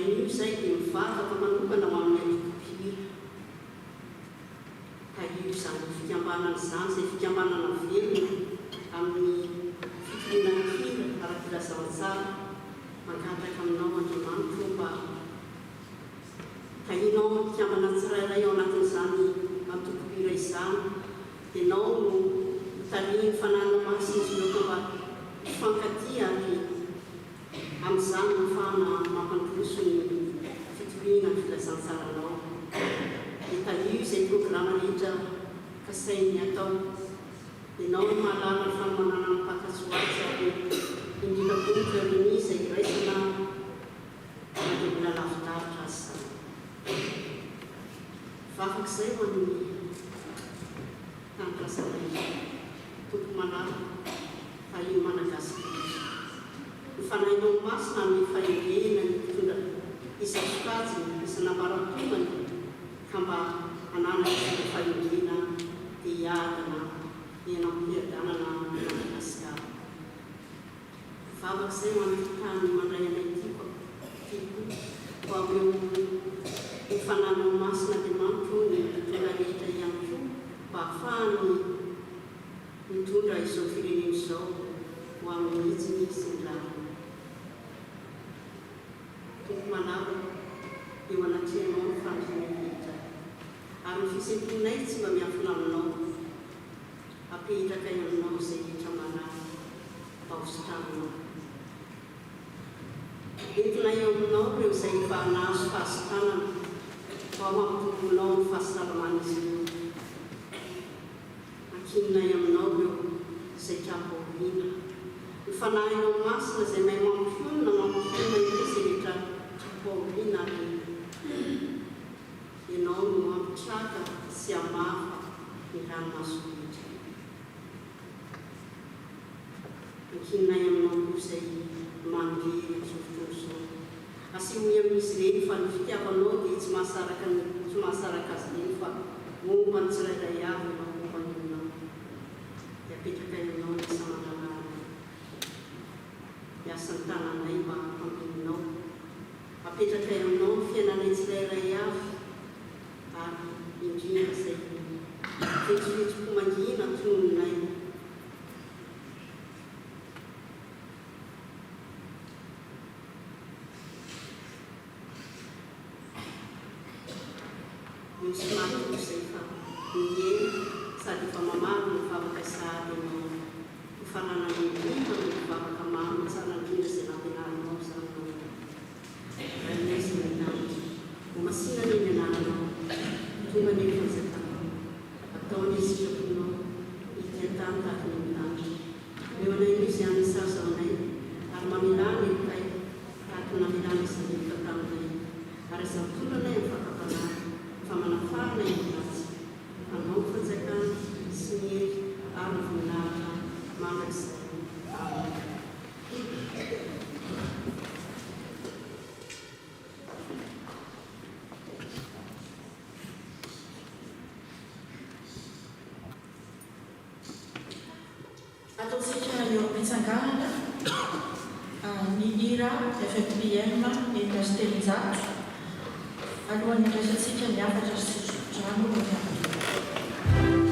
io izay dia mivavaka manokana ho amin'ny alikopira. Ka io izany fikambanana izany, izay fikambanana velona amin'ny fitiliana hira ara-pilazantsara mangataka aminao Andriamanitra mba kainao mikambana tsirairay ao anatin'izany antokopira izany, dia nao no mitariny fananao masy izy ireo mba hifankatia ary amin'izany mafana mampandroso ny fitiliana ny filazantsaranao. Dia taio izay programa rehetra kasainy atao, dia nao no mahalala ny fanomanana ny mpakasoatsy ary indrindra koa ny izay iraisana mandeha lavidavitra azy izany. Vafak'izay ho an'ny tanindrazana tompo malala fahiny malagasy. Ny fanahinao masina amin'ny fahendrena ny mpitondra isa-sokajy isa nambarantomany ka mba hanana ny fahendrena dia hiadana hianam-piadanana Madagasikara. Vavak'izay ho an'ny tany mandray anay tiako ho amin'io ny fananao masina Andriamanitra ny mpitondra rehetra ihany koa mba ahafahany mitondra izao firenena izao ho amin'ny hitsiny sy ny lalana. Tompo manavo eo anatrehanao ny fandriana rehetra ary ny fisemponay tsy mba miafina aminao, apetraka aminao izay rehetra manara mpahositranonao. Entinay eo aminao ireo izay efa nahazo fahasitanana mba ho ampitomponao ny fahasalaman'izy ireo. Ankininay aminao ireo izay trapohina, ny fanahinao masina izay mahay mampionina io izay rehetra trapohina ary ianao no ampitraka sy amafa ny ranomaso rehetra. Ankininay aminao koa izay mandeha amin'izao fotoana izao. Asehoy amin'izy ireny fa ny fitiavanao dia tsy mahasaraka azy ireny fa momba ny tsirairay avy ianao momba ny olonao. Dia apetraka aminao ny saman-draharaha. Miasa ny tananay mba hampirinao. Apetraka aminao ny fiainanay tsirairay avy ary indrindra izay fetsifetsiko mangina tononay. Misy maty izay fa mieny sady efa mamamy ny vavaka sady ianao. Ny fananany indrindra ny vavaka mamy tsara indrindra izay nampianaranao izany. Rainay izay mianatra ho masina ny mianaranao, tonga ny fanjakanao, ataony izy traponao hitiantany tahaka ny mianatra. Eo anay izy ihany sazaonay ary mamilany kay tahaka namilany izy rehefa taminay ary azamponanay amin'ny fakapanana fa manafahana ianazy anao fanjakana sy ny hery ary ny voninahitra mandrakizay. Ataontsika eo am-pitsanganana ny hira FFPM Université Njato alohan'ny resatsika miafatra sy rano Thank you.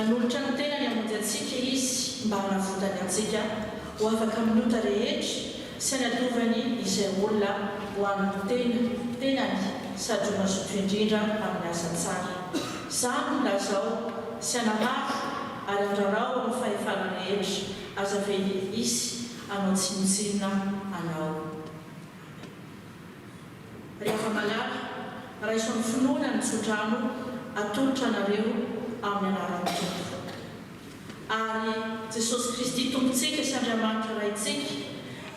nanolotra ny tenany hamonjy antsika izy mba hanavotany antsika ho afaka minota rehetra sy anatovany izay olona ho amin'ny tenany sady ho mazoto indrindra amin'ny asa tsara. Izany milazao sy anamaro ary andrarao amin'ny fahefana rehetra aza vely izy anao tsinotsinona anao. Rehefa malala raha iso ny finoana ny tsodrano atolotra anareo amin'ny anaran'ny Tompo. Ary Jesosy Kristy tompontsika sy Andriamanitra raintsika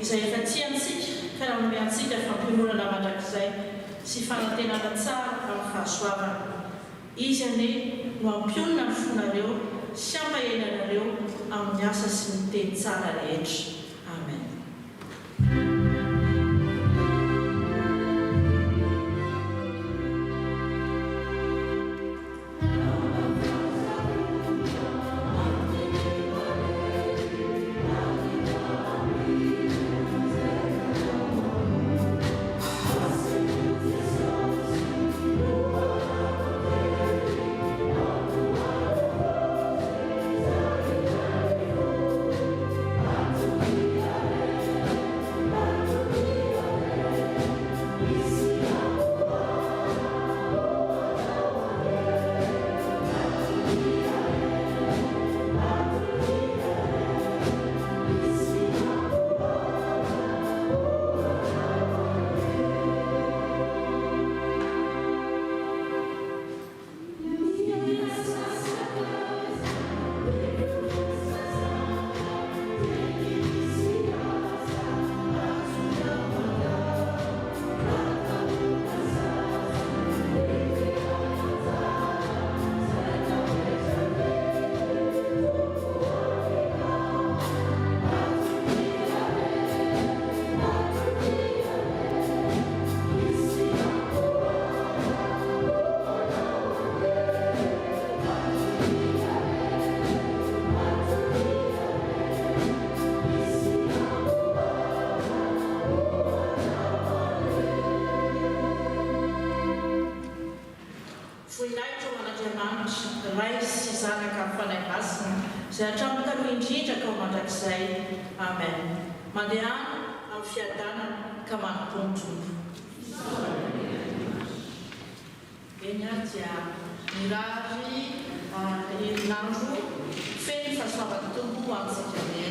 izay efa tiantsika ka nanome antsika fampiononana mandrakizay sy fanantenana tsara amin'ny fahasoavana. Izy ane no ampionona ny fonareo sy ampahenanareo amin'ny asa sy ny teny tsara rehetra. Amen. Izay hatramin'ny taloha indrindra ka ho mandrakizay. Amen. Mandehana amin'ny fiadanana ka manompo ny Tompo. Eny ary dia mirary herinandro feno fahasoavan'ny Tompo ho antsika rehetra.